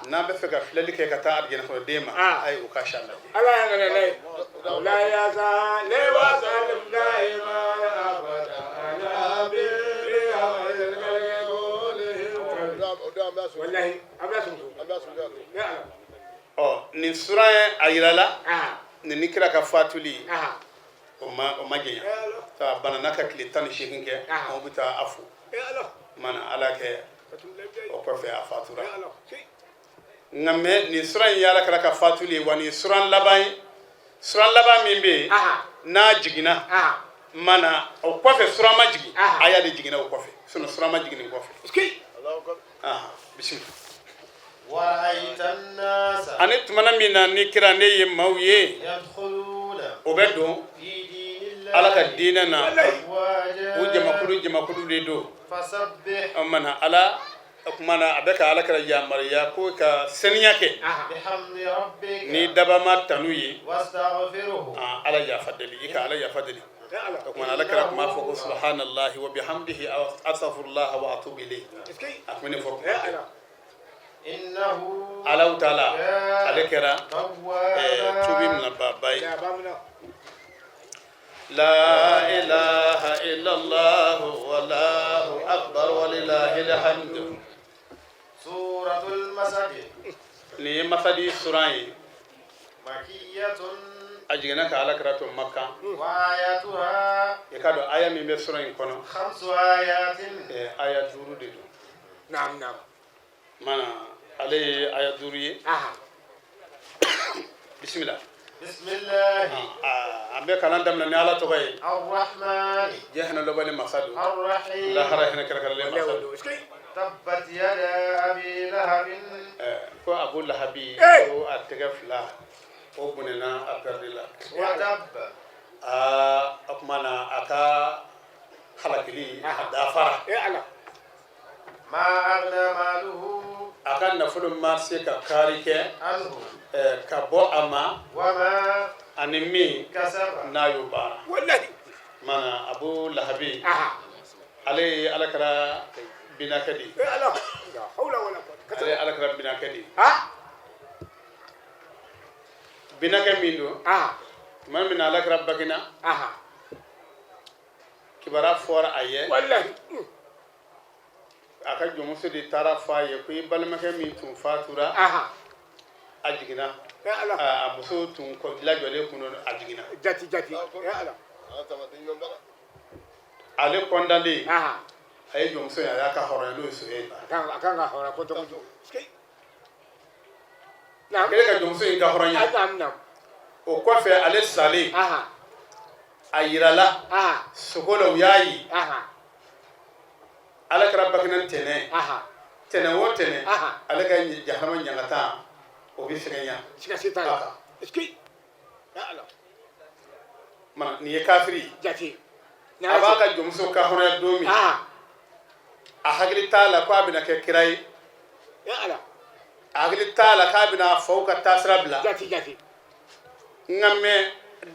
n'an bɛ fɛ ka filɛli kɛ ka taa alijana kɔnɔ den ma a ye o ka sa lajɛ ala y'an ka lajɛ la yasa ne wa salim daima abada ala bi wallahi nin sura ye a yirala ni kira ka fatuli o ma jɛnya a banana ka tile 18 kɛ anw bɛ taa a fo mana ala kɛ o kɔfɛ a fatura nka mɛ nin sura in ye ala kɛra ka fatuli ye wa nin sura laban min bɛ yen n'a jiginna mana o kɔfɛ sura ma jigin a y'a de jiginna o kɔfɛ sinon sura ma jigin nin kɔfɛ bisimila ani tumana min na ni kira ne ye maaw ye o bɛ don ala ka diinɛ na u jamakulu de don mana ala kumana abeka alakara yamariya ko ka seniya ke bihamdi rabbika ni dabama tanuyi wastaghfiruhu ala ya fadali ka ala ya fadali kumana alakara kuma fo subhanallahi wa bihamdihi astaghfirullah wa atubu ilayhi akmini fo innahu ala taala alakara tubi min babai لا إله إلا الله والله أكبر ولله الحمد سورة المسد ni masadi surai makiyatun ajigana ka ala karatu makka wa ayatuha yakado aya min be surai kono 5 ayatin aya duru de نعم mana ale aya duru ye bismillah بسم الله ambe kalan damna ni ala to gay الرحمن jehna lo bali masadu الرحيم la hara hina kala le masadu تبت يدا أبي لهب ko abu lahabi ko atega fla o bunena aperdila وتب akmana aka halakili dafara ما أغنى ماله akan nafulu marse ka karike عنه ka bo ama وما animi كسب nayo bara والله mana abu lahabi ale alakara binakadi لا حول ولا قوة ale alakara binakadi ها binakamindo man min alakara bagina kibara fora aye والله aka jomuso de tara fa ye ko balmake mi tun fatura ajigina a muso tun ko lajole kuno ajigina جاتي يا الله ale kondale ay jomuso ya ka horo no so e كان هورا كنت نعم kele ka jomuso in ka horo nya نعم o ko fe ale sale ayirala sogolo yayi ala kara bakina tene wo tene ala ka jahannama nyangata o bi fegenya شكاسيتاي اسكي يا الله man ni ye kafiri جاتي abaka jomuso ka horo domi a hagli tala ko abina ke kirai يا الله hagli tala ka abina fauka tasrabla جاتي ngamme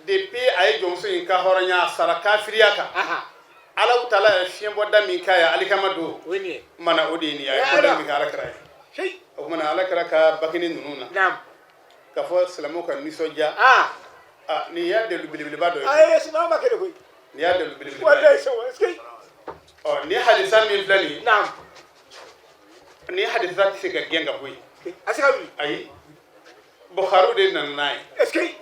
depuis ay jomuso in ka horo nya sara kafiriya ka ala utala fiyen bodda min kaya alikama do ويني mana odini ay bodda min ala kara شيء o mana ala kara ka bakini nununa نعم ka fo islamu ka nisoja ni ya de lubilibili ba do اي اسمع ما كده كوي ni ya de lubilibili والله يسوى اسكي o ni hadisa min flani نعم ni hadisa ti ka genga boy اسكي ay bukharu de nan nay اسكي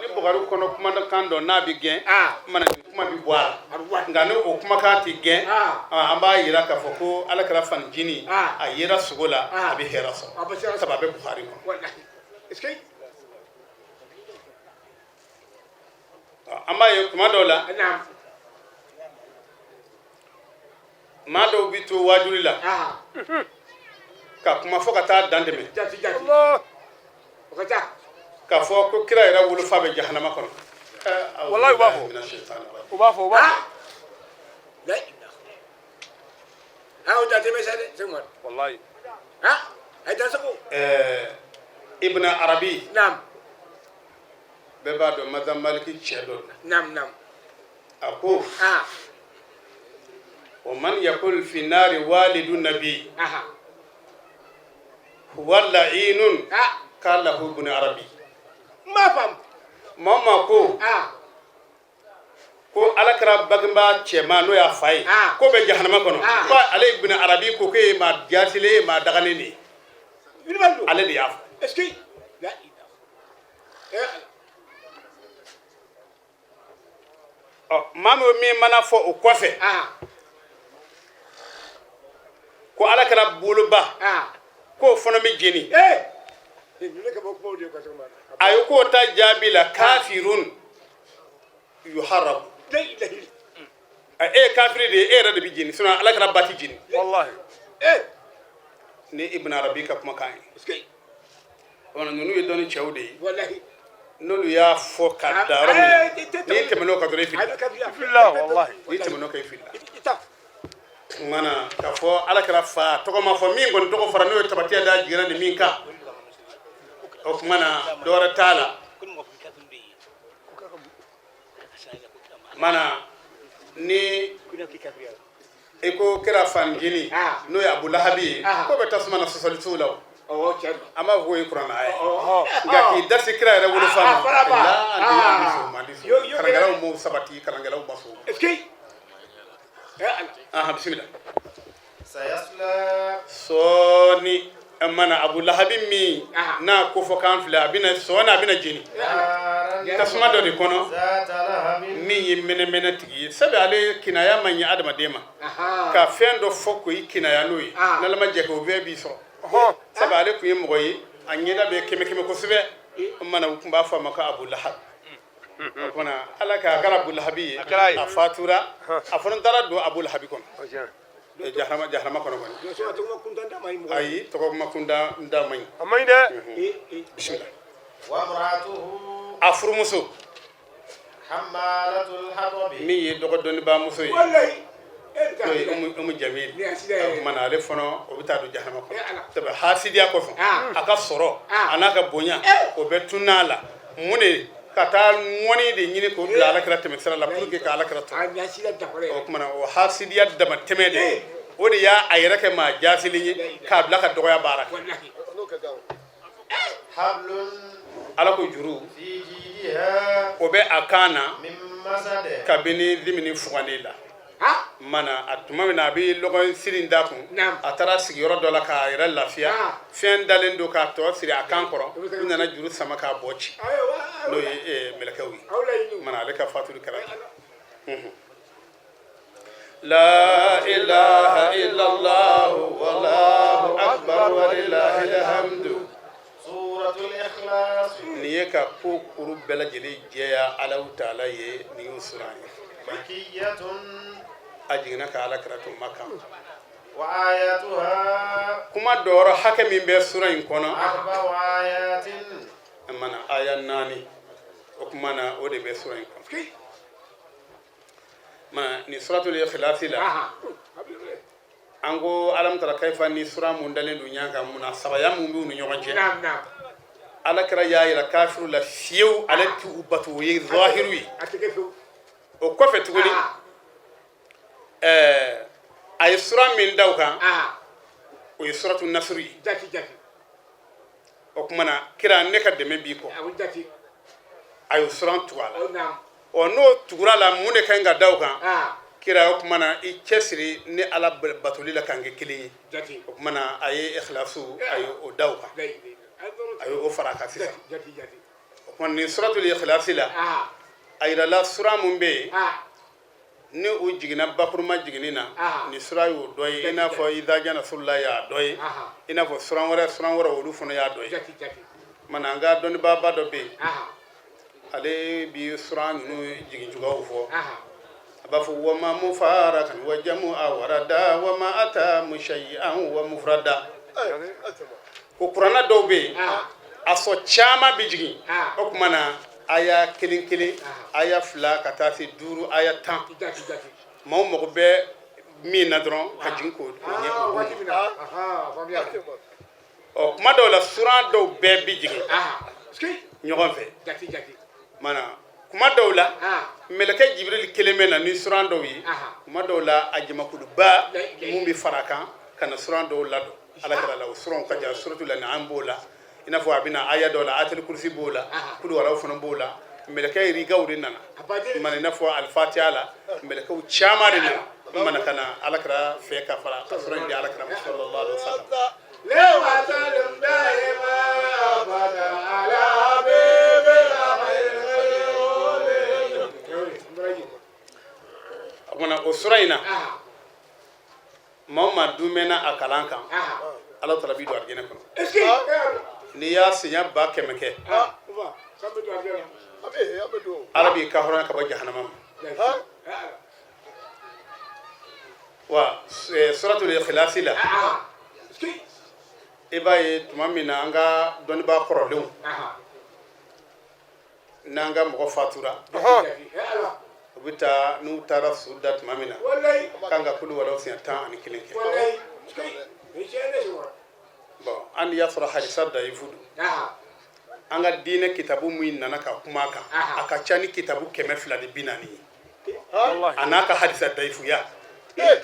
ni bukharu kono kuma da kando na bi gen mana kuma bi boara اروح ngano o kuma ka ti gen amba yira ka fo ko ala kara fan jini a yira sugola abi hera so sababe bukhari ko والله اسكي amma ye kuma dola نعم ma do bitu wajuri la ka kuma fo ka ta dandeme جاتي الله وكتا ka fo ko kira ira wulu fabe jahannama kono wallahi bafo ubafo لا اله هاو جاتي مساله سمر wallahi ها هيدا سكو ibn arabi نعم be ba do madam maliki chedo نعم ako ومن يقول في النار والد النبي هو اللعين قال له ابن عربي ما فهم ماما ko alakara bagamba chema no ya fai ko be jahannama kono ko ale ibn arabi ko ke ma diatile ma dagane ni ale de ya est-ce que la mami mi mana fo o kofe ko alakara buluba ko fono mi jeni ayo ko ta jabila kafirun yuharrab kafiri de era de bijini suna alakara bati jini wallahi ni ibn arabi ka kuma kan wana nunu ye doni chawde wallahi nolu ya fo ka daro ni temeno ka dore fil fillah wallahi ni temeno ka fil mana ka fɔ alakira fa tɔgɔ ma fɔ min kɔni tɔgɔ fara n'o ye tabatiya da jiginna ni min kan o tuma na dɔ wɛrɛ t'a la mana ni i ko kira fangini n'o ye abulahabi ye ko bɛ tasuma na sɔsɔli t'u la o an b'a fɔ ko ye kuranna a ye nka k'i dasi kira yɛrɛ wolofa ma kalankɛlaw m'o sabati kalankɛlaw ma sɔn bisimila sayasla sɔɔni mana abulahabi min n'a ko fɔ k'an filɛ a bɛna jeni tasuma dɔ de kɔnɔ zata lahabin min ye mɛnɛmɛnɛ tigi ye sabu ale kinaya man ɲɛ adamaden ma ka fɛn dɔ fɔ ko i kinaya n'o ye n'ala ma jɛ k'o bɛɛ b'i sɔrɔ sabu ale tun ye mɔgɔ ye a ɲɛda bɛ kɛmɛ kosɛbɛ mana u tun b'a fɔ a ma ko abulahab o kumana ala k'a kɛra abulahabi ye a fatura a fana taara don abulahabi kɔnɔ jahanama kɔnɔ kɔni ayi tɔgɔ ma kunda n da man ɲi bisimila wa imra'atuhu a furumuso hammalatul hatabi min ye dɔgɔdɔnnibaa muso ye n'o ye umu jamil o kumana ale fana o bɛ taa don jahanama kɔnɔ sabu hasidiya kɔsɔn a ka sɔrɔ a n'a ka bonya o bɛ tunna a la mun de ka taa ŋɔni de ɲini k'o bila alakira tɛmɛsira la pour que ka alakira tɔgɔ o kumana o hasidiya dama tɛmɛ de o de y'a a yɛrɛ kɛ maa jaasili ye k'a bila ka dɔgɔya baara hablun ala ko juru fi jidiha o bɛ a kan na min masad kabini dimini fugani la mana a tuma min na a bɛ lɔgɔ siri da kun a taara sigiyɔrɔ dɔ la k'a yɛrɛ lafiya fɛn dalen don k'a tɔ siri a kan kɔrɔ u nana juru sama k'a bɔ ci n'o ye mɛlɛkɛw ye mana ale ka fatuli kɛra la ilaha illallah wallahu akbar walillahil hamdu suratul ikhlas nin ye ka ko kuru bɛɛ lajɛlen jɛya Alahu Taala ye nin y'o sura ye makiyatun a jiginna ka alakira to Maka wa ayatuha kuma dɔɔrɔ hakɛ min bɛ sura in kɔnɔ arba'u ayatin mana aya 4 o kuma na o de bɛ sura in kɔnɔ mana ni suratul ikhlas la an ko alam tara kaifa ni sura mun dalen don ɲa kan mun na sabaya mun b'u ni ɲɔgɔn cɛ alakira y'a yira kafiru la fiyewu ale t'u bato o ye zahiru ye o kɔfɛ tuguni a ye sura min da o kan o ye suratu nasru ye o kumana kira ne ka dɛmɛ b'i kɔ a y'o suran tugu a la n'o tugura la mun de kan ka da o kan kira o kumana i cɛsiri ni ala batoli la kan kɛ kelen ye o kumana a ye ikhlasu a ye o da o kan a ye o fara a kan sisan o kumana ni suratul ikhlasi la a yirala sura mun bɛ yen ni o jiginna bakuruma jiginni na ni sura y'o dɔ ye i n'a fɔ idha jaa nasrullahi y'a dɔ ye i n'a fɔ suran wɛrɛ olu fana y'a dɔ ye mana an ka dɔnnibaaba dɔ bɛ yen ale bi sura ninnu jigin cogoyaw fɔ a b'a fɔ wa ma mufarakan wa jamu'a warada wa ma ata mushayyan wa mufrada ko kuranna dɔw bɛ yen a sɔ caman bɛ jigin o tuma na aya kelen kelen aya 2 ka taa se 5 aya 10 maaw mago bɛ min na dɔrɔn ka jigin k'o ɲɛ o kuma dɔw la suran dɔw bɛɛ bɛ jigin ɲɔgɔn fɛ mana kuma dɔw la mɛlɛkɛ Jibril kelen bɛ na ni suran dɔw ye kuma dɔw la a jamakuluba mun bɛ fara kan ka na suran dɔw ladon ala kɛra la o suranw ka jan suratul an'am b'o la i n'a fɔ a bɛna aya dɔw la ayatul kursi b'o la kulu walaw fana b'o la mɛlɛkɛ rigaw de nana mana i n'a fɔ alifatiha la mɛlɛkɛw caman de nana mana ka na ala kɛra fɛ ka fara ka suran di ala kɛra sallallahu alaihi wasallam o sura in na maa o maa dun mɛnna a kalan kan ala taala b'i don arijinɛ kɔnɔ n'i y'a siɲɛ 100 kɛ ala b'i ka hɔrɔnya ka bɔ jahanama ma wa suratul ikhlasi la i b'a ye tuma min na an ka dɔnnibaa kɔrɔlenw n'an ka mɔgɔ fatura ubita nu tara sudat mamina wallahi kanga kulu wala sin tan ani kilenke wallahi ni shene shi wa bon an yasra hadisa da yifudu anga dine kitabu mu nana ka kuma kan aka cani kitabu keme fila de binani wallahi anaka hadisa da yifu ya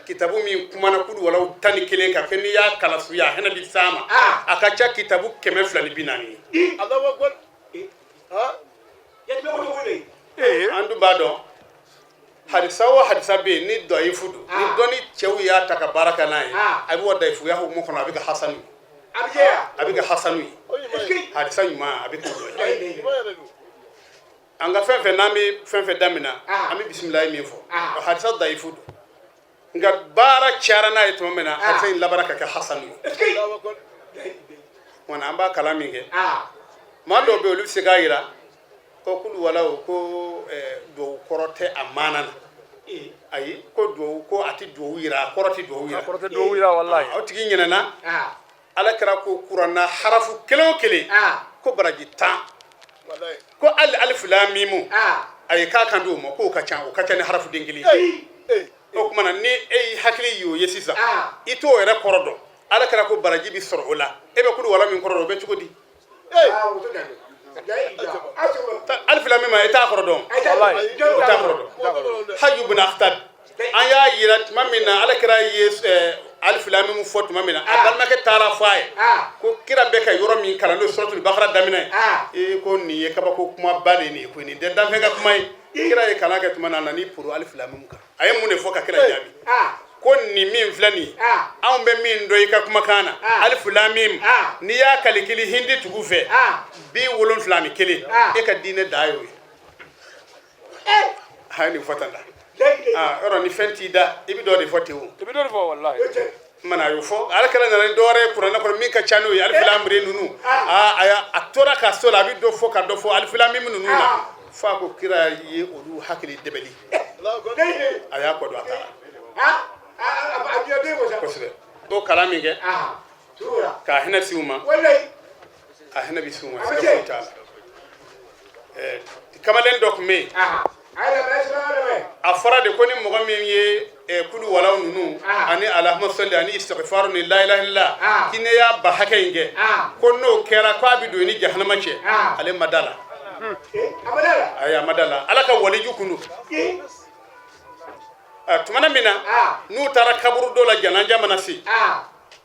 kitabu mi kuma na kulu wala tani kilenka feni ya kala suya hena bi sama aka ca kitabu keme fila de binani Allahu akbar ya tbe ko wole andu bado hadisa wa hadisa be ni do yifudu ni doni cewu ya taka baraka nai abi wada yifu ya mo kono abi ka hasanu abiga hasanu hadisa nyuma abiga anga fenfe nami fenfe damina ami bismillah mi fo hadisa daifu nga bara chara na eto mena hadisa in labaraka ka hasanu wana amba kalaminge ma do be olu sigayira ko kulu wala ko do korote amana ayi ko do ko ati do wira koroti do wira wallahi o tigi nyina na ala kira ko kurana harafu kelo kele ko baraji tan ko alif lam mim ay ka kan do mo ko ka chan o ka chan harafu dengili o kuma na ni hakili yo yesisa ito ere korodo ala kira ko baraji bi sorola e be kudu wala min korodo be chugodi alif lam mim ay ta korodo wallahi ta korodo hayyu bin aftad aya yirat mamina ala kira yes alif lam mim fot mamina abal make tara faye ko kira beka yoro min kala no suratul baqara damina e ko ni e kaba ko kuma bade ni ko ni de dan fenga kuma kira e kala ga tuma nani pour alif lam mim ka ay mun e foka kira jabi ko ni min flani an be min do e ka kuma kana alif lam mim ni ya kalikili hindi tugu fe bi wolon flami kele e ka dine dayo hani fotanda oro ni fenti da ibi do de foti wo ibi do de fo wallahi mana yo fo ala kala na dore qur'an ko min ka chanu yi alif lam re nunu aya atora ka sola bi do fo ka do fo alif lam mim nunu na fa ko kira yi odu hakili debeli aya ko do atara abiya de ko sa ko sire to kalami ge tura ka hina siuma wallahi a hina bi siuma sire ko taala kamalen dok me afara de koni mogo min ye kulu walaw nunu ani allahumma salli ani istighfaru ni la ilaha illa kine ya ba hakenge konno kera ko abido ni jahannama ce ale madala aya madala alaka waliju kunu tumana mina nu tara kaburu dola jananja manasi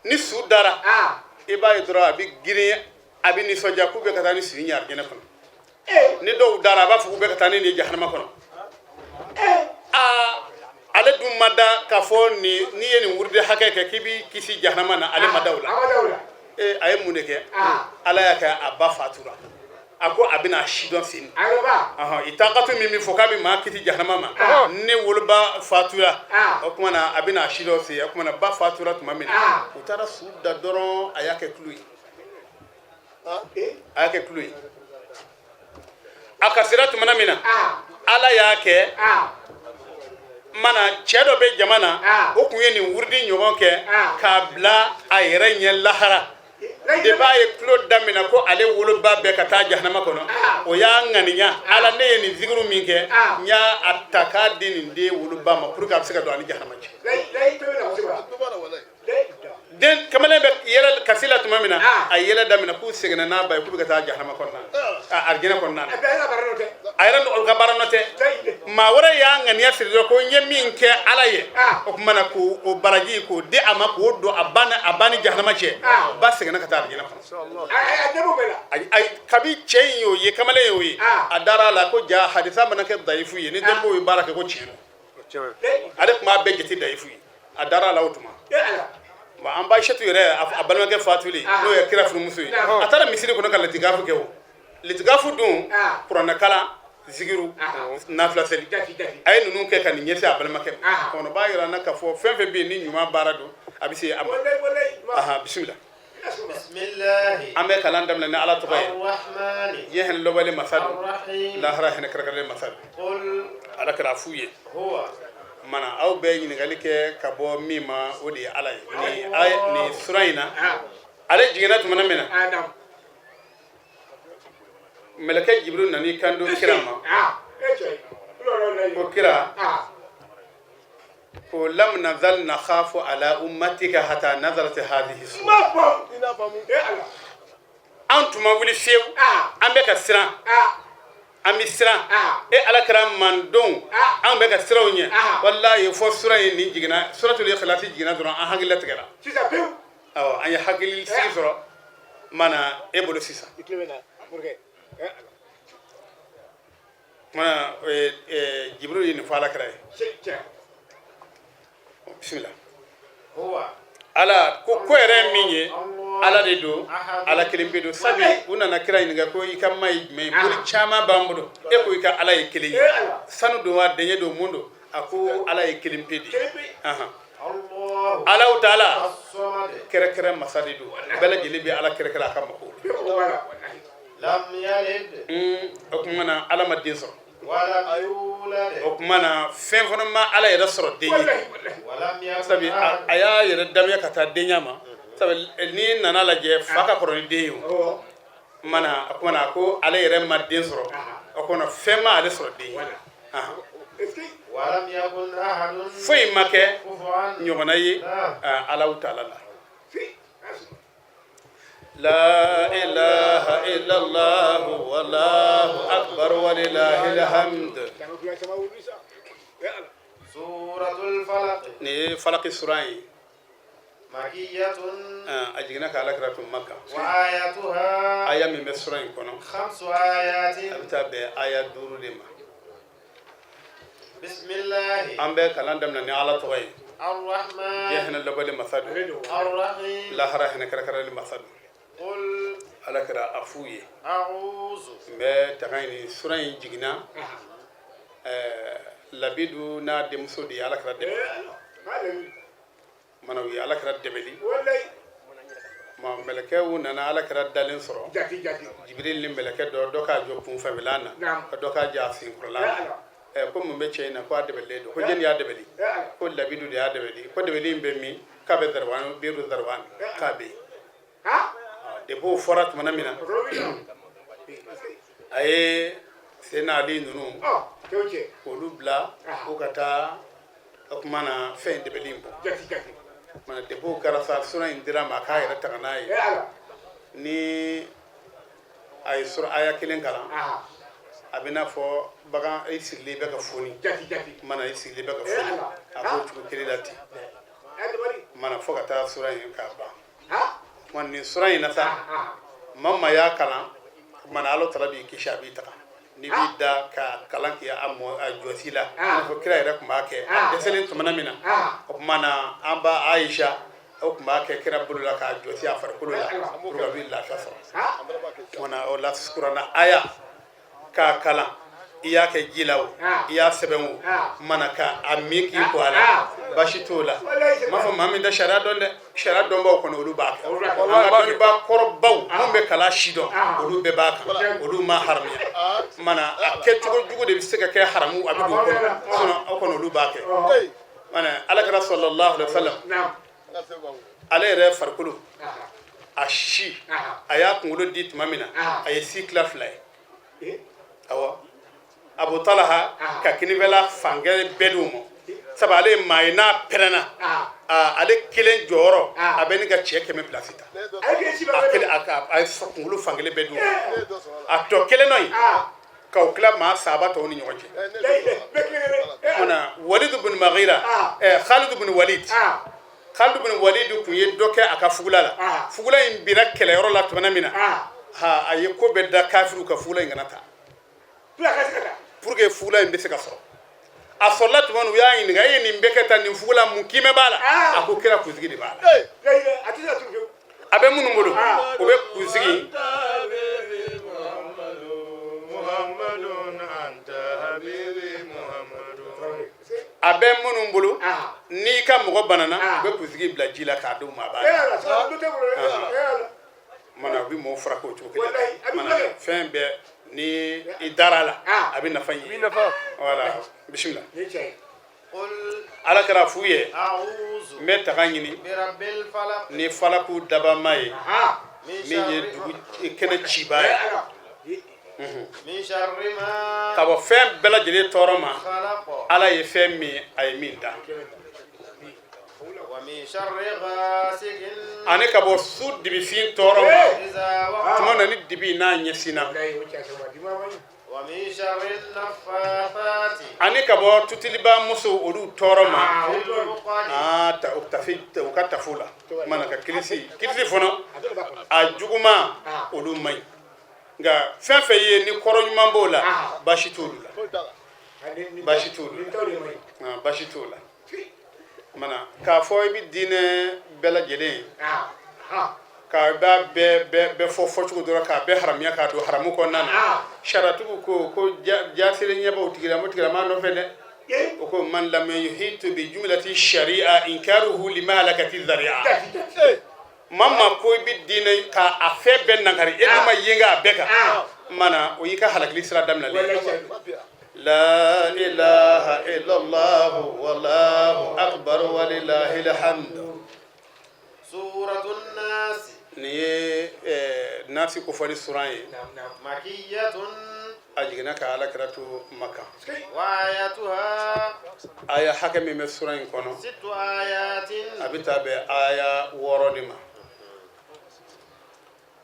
ni sudara iba idra bi giri abi ni soja kube katani sinyar gene kono ni do dara ba fu kube katani ni jahannama kono ale dum mada ka fo ni ye ni wurde hakeke kibi kisi jahannama na ale madawla ay muneke ala ya ka abba fatura ako abina shidon sin itaqatu mimi fokabi ma kiti jahannama ma ni wolba fatura o kuma na abina shidon si o kuma na ba fatura tuma min utara suda doron ayake klui ayake klui akasira tuma na mina ala yake mana chedo be jamana o kunye ni wurdi nyogon ke ka bla ayre nye lahara de baye claude damina ko ale wolo babbe kata jahannama kono o ya nganinya ala ne ni zigru minke nya ataka din de wolo bama pour ka sika do ani jahannama ci den kamale be yela kasila tumamina ay yela damina ku signa na bay ku be kata jahannama kono argena kono na ayran do ka baranote ma wara ya ngania sirdo ko nyemi nke alaye o kuma na ko o baraji ko de ama ko do abani jahannama ce ba signa kata argena kono ay kabi cheyo ye kamale yo yi adara la ko ja hadisa manake daifu yi ni dembo yi baraka ko chino ale kuma be geti daifu yi adara la utuma ma amba shatu yere abalma ke fatuli no ya kira furu musu atara misiri ko nakala litigafu ke wo litigafu dun qur'ana kala zigiru nafla seli ay nunu ke kan nyesi abalma ke kono ba yira naka fo fenfe bi ni nyuma barado abisi am aha bismillah bismillah ame kalandam na ala tubay arrahman yehen lobale masad arrahim la hara hen krakale masad qul ala kra fuye huwa mana aw be ni galike kabo mima odi ala ni ay ni suraina ala jigena tumana mena meleke jibril nani kando kirama ko kira ko lam nazal nakhafu ala ummatika hatta nazalat hadhihi sura antuma wuli few ambe ka siran ami siran e ala kira mandon ambe ka siraw nya wallahi fo sura ni jigina suratul ikhlas jigina duran an hagila tigala sisa pew aw an hagil sisro mana e bolo sisa mana jibril ni fala kira bismillah huwa ala ko ere minye ala de do ala kelimbe do sabi unana kira ni ga ko ika mai me buri chama bambudo e ko ika ala e keli sanu do wa denye do mundo ako ala e kelimbe di aha Allah ala taala as-samad kere kere masadi do bela jelibi ala kere kere akam ko lam yalid okumana ala madin so wala yulad okumana fen fono ma ala yera soro denye walam yakun sabi aya yera damya kata denya ma sabi ni nana la je faka koroni deyo mana akumana ko ala yera madin soro akona fema ala soro denye aha walam yakun ahadun foi make kufuwan nyogona yi ala taala la ilaha illa allah wallahu akbar walillahil hamd suratul falaq ni falaqi surai makiyatun ajigna kala karatu makka wa ayatuha aya min surai kono 5 ayatin abtabe aya duru de ma bismillah ambe kalandam na ni ala toy الرحمن yehna labali masad الرحيم la harahna karakara li masad قل ala kara afuye أعوذ me tagaini surai jigna labidu na demso di ala kara de mana wi ala kara debeli ma melkewu nana ala kara dalin soro jibril lim melke do ka jo kun familana do ka ja sin kurlana ko mo be cheyna ko adebele do ko jen ya debeli ko labidu ya debeli ko debeli be mi ka be darwan biru darwan ka be de bo forat manamina ay sena ali nunu ko lubla ko kata akumana fe debeli mbo mana de bo karasa sura indira ma ka yara taganayi ni ay sura aya kilen kala abina fo baga ay sigli be ka foni mana ay sigli be ka foni abo tuko kelidati mana fo kata sura yin ka ba man ni sura yin ta mamma ya kala mana alo talabi ki shabi ta ni bidda ka kalan ki amo ajosila fo kira ira kuma ke deselin tumana mina mana amba aisha o kuma ke kira bulula ka ajosi afar kulula ruga billah shasa wana o la skurana aya ka kala iya ke gilaw iya sebenwu manaka amiki ko ala bashitola mafa mami da shara don ba ko no lu ba anga ba korbaw mumbe kala shido olu be ba ka olu ma harmiya mana ke jugo de bisika ke haramu abidu ko sono ko no lu ba ke mana alaka sallallahu alaihi wasallam alayre farkulu ashi aya kungulo dit mamina ay sikla fly awa abu talaha ka kinivela fangere bedumo sabale mayna perana ale kilen joro abeni ga cheke me placita akele aka ay fakulu fangele bedumo akto kele noy ka okla ma sabato ni nyoje ona walid ibn maghira khalid ibn walid ku ye doke aka fugula in bira kele yoro la tuma mina ha ay ko bedda kafiru ka fugula nganata pour que fugula in be se ka so a solat man ya yin ga yin mbeketa ni fugula mun kime bala ako kira kuzigi di bala abe mun ngolo o be kuzigi abe mun ngolo ni ka mogo banana be kuzigi bla jila ka do ma ba mana bi mo frako to ke mana fembe ni idarala abi na fanyi wala bismillah قل ala kara fuye أعوذ me tagangini برب الفلق ni falaku daba mai min ye dugu kene cibaya من شر ما ka bɔ fɛn bɛɛ lajɛlen tɔɔrɔ ma خلق ala ye fɛn min a ye min da ومن شر غاسق ani ka bɔ su dibifin tɔɔrɔ ma إذا وقب tuma na ni dibi n'a ɲɛsinna ومن شر النفاثات ani ka bɔ tutiliba muso olu tɔɔrɔ ma في العقد u ka tafu la mana ka kilisi fana a juguma olu man ɲi nka fɛn fɛn ye ni kɔrɔ ɲuman b'o la baasi t'olu la baasi t'o la mana k'a fɔ i bɛ diinɛ bɛɛ lajɛlen k'a b'a bɛɛ fɔ fɔcogo dɔrɔn k'a bɛɛ haramiya k'a don haramu kɔnɔna na sariyatigiw ko jaasere ɲɛbaaw tigilama nɔfɛ dɛ o ko man lam yuhitu bi jumlati sharia inkaruhu lima halakati zaria mama ko i bɛ diinɛ k'a fɛn bɛɛ nankari e dun ma yenga a bɛɛ kan mana o y'i ka halakili sira daminɛlen لا إله إلا الله والله أكبر ولله الحمد سورة الناس ني ناس كفر سورة مكية أجينا على كراتو مكة وآياتها آية حكم من سورة كنا 6 آيات أبيتا بآية وردما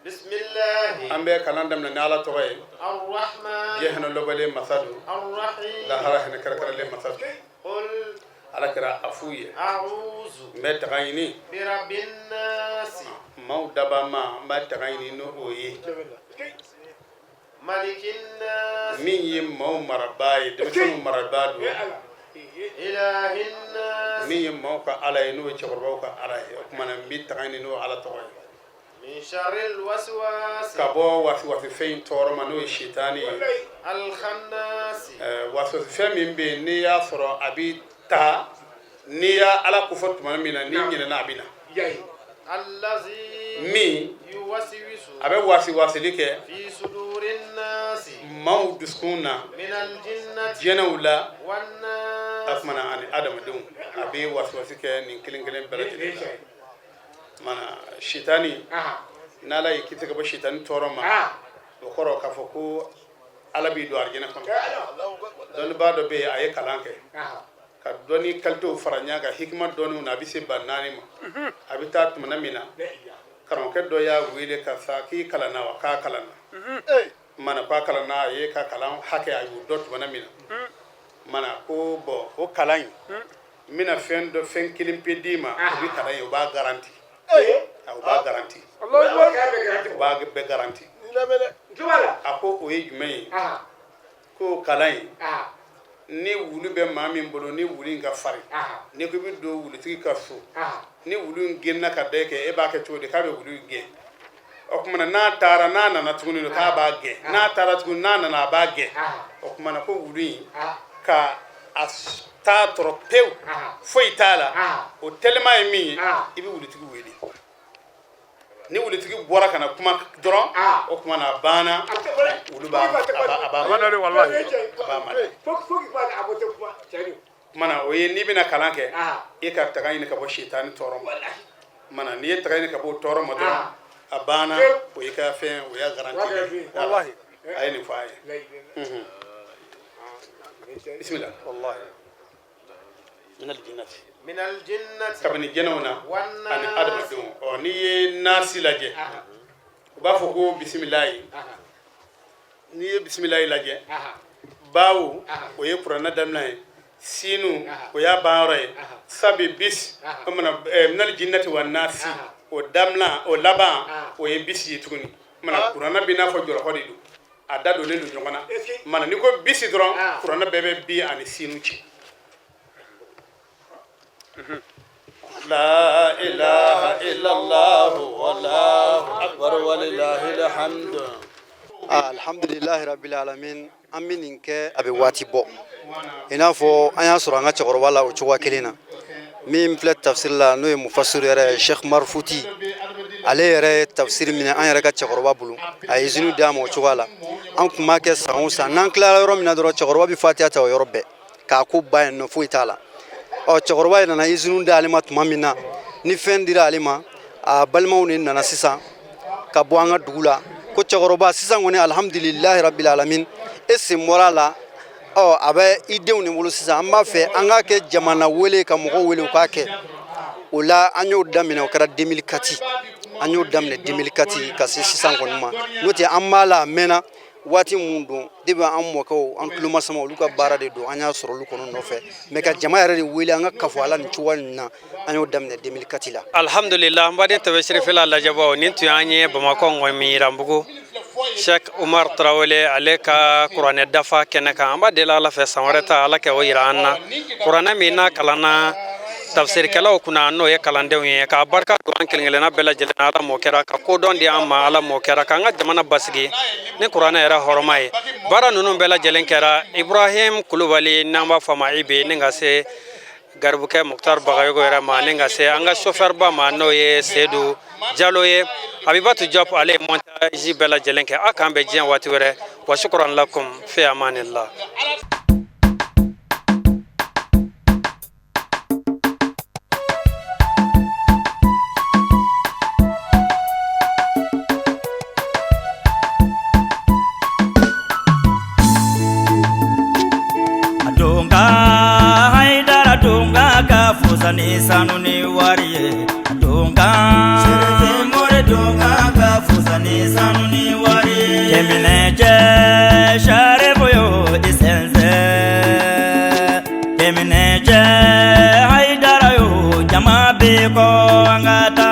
بسم الله أمبي كلام دم نالا توي الرحمن جهنم لبلي مثل الرحيم لا هره نكركر لي مثل قل على كرا أفوية أعوذ متغيني برب الناس ما دبا ما تغيني نوي ملك الناس من يمو مرباي دمسم مربادو إله الناس من يمو كعلى نو يشبربو كعلى وكمان بيت تغيني نو على توي من شر الوسواس كابو واسي فين تورما نو الشيطاني الخناس واسي فين من بين نيا فرو أبي تا نيا على كفر من منا نيجي نابينا الذي مي يوسوس أبي واسي لك في صدور الناس ما دسكونا من الجنة جنولا والناس أفمنا عن آدم دون أبي واسي كه نكلين بلد mana shitani nala yikite ko shitani toroma o koro ka foko ala bi do arjina kon don ba do be ay kalanke ka doni kalto faranya ga hikma donu na bi se banani ma abita tumna mina karon ke do ya wile ka saki kalana wa ka kalana mana pa kalana ye ka kalan hake ayu dot tumna mina mana ko bo o kalan mina fen do fen kilim pedima bi kalan yo ba garanti aw ba garanti ba be garanti ako o ye jumɛn ko kalan ni wulu bɛ maa min bolo ni wulu ka fari ni ko bi do wulutigi ka so ni wulu genna ka da kɛ e b'a kɛ cogo di k'a bɛ wulu gɛn o kuma n'a taara n'a nana tuguni k'a b'a gɛn n'a taara tuguni n'a nana a b'a gɛn o kuma ko wulu in ka a taa tɔrɔ pewu foyi t'a la o tɛlima ye min ye i bɛ wulutigi wele ni wulutigi bɔra kana kuma dɔrɔn o kuma na banna wulu b'a mana o ye n'i bɛna kalan kɛ i ka taga ɲini ka bɔ sitani tɔɔrɔ ma mana n'i ye taga ɲini ka bɔ tɔɔrɔ ma dɔrɔn a banna o y'i ka fɛn o y'a garanti a ye nin fɔ a ye bisimila من الجنة kabini jɛnɛw na ani adamadenw n'i ye naasi lajɛ u b'a fɔ ko bisimilayi n'i ye bisimilayi lajɛ bawu o ye kuranɛ daminɛ ye sinu o y'a banyɔrɔ ye sabi bis o mana minal jinnati wa naasi o daminɛ o laban o ye bisi ye tuguni mana kuranɛ bɛ n'a fɔ jɔlɔkɔ de don a da donnen don ɲɔgɔn na mana n'i ko bisi dɔrɔn kuranɛ bɛɛ bɛ bi ani sinu ci لا إله إلا الله والله أكبر ولله الحمد الحمد لله رب العالمين أمين إنك أبي واتي بو هنا فو أنا سورة عن تجربة ولا وشوا كلنا مين فلت تفسير لا نوي مفسر يرى الشيخ مرفوتي عليه يرى تفسير من أنا يرى تجربة بلو أيزنو دام وشوا لا أنك ما كسرونسا نانكلا يوم من هذا تجربة بفاتية أو يربى كأكوب باين نفوي تعالى o cɛkɔrɔba ye nana izinu da ale ma tuma min na ni fɛn dira ale ma a balimaw ni nana sisan ka bɔ an ka dugu la ko cɛkɔrɔba sisan kɔni alhamdulilahi rabbil alamin e sen bɔra la a bɛ i denw de bolo sisan an b'a fɛ an k'a kɛ jamana wele ka mɔgɔw wele u k'a kɛ o la an y'o daminɛ o kɛra 2004 an y'o daminɛ 2004 ka se sisan kɔni ma n'o tɛ an b'a la a mɛnna waati mun don debi an mɔkɛw an tulo ma sama olu ka baara de don an y'a sɔrɔ olu kɔnɔ nɔfɛ mais ka jama yɛrɛ de wele an ka kafo ala nin cogoya nin na an y'o daminɛ 2004 la alhamdulillah an baden tɛbɛsiri fila lajɛbaw nin tun y'an ye bamakɔ ŋɔmi yiranbugu Sheikh Umar Traoré ale ka kuranɛ dafa kɛnɛ kan an b'a deli ala fɛ san wɛrɛ ta ala kɛ o yira an na kuranɛ min n'a kalanna tafsirikɛlaw kunna n'o ye kalandenw ye k'a barika don an kelen-kelenna bɛɛ lajɛlen ala m'o kɛra ka kodɔn di an ma ala m'o kɛra k'an ka jamana basigi ni kuranɛ yɛrɛ hɔrɔma ye baara ninnu bɛɛ lajɛlen kɛra Ibrahim Kulubali n'an b'a fɔ a ma Ibe ni ka se garibukɛ Muktar Bagayogo yɛrɛ ma ni ka se an ka chauffeur ba ma n'o ye Seydou Jalo ye Abibatu Diop ale ye montage bɛɛ lajɛlen kɛ a k'an bɛ diɲɛ waati wɛrɛ wa shukran lakum fi amanillah. Ni sanu ni wariye donga more donga ka fusa ni sanu ni wariye kemine je share boyo isenze kemine je haidara yo jama be ko ngata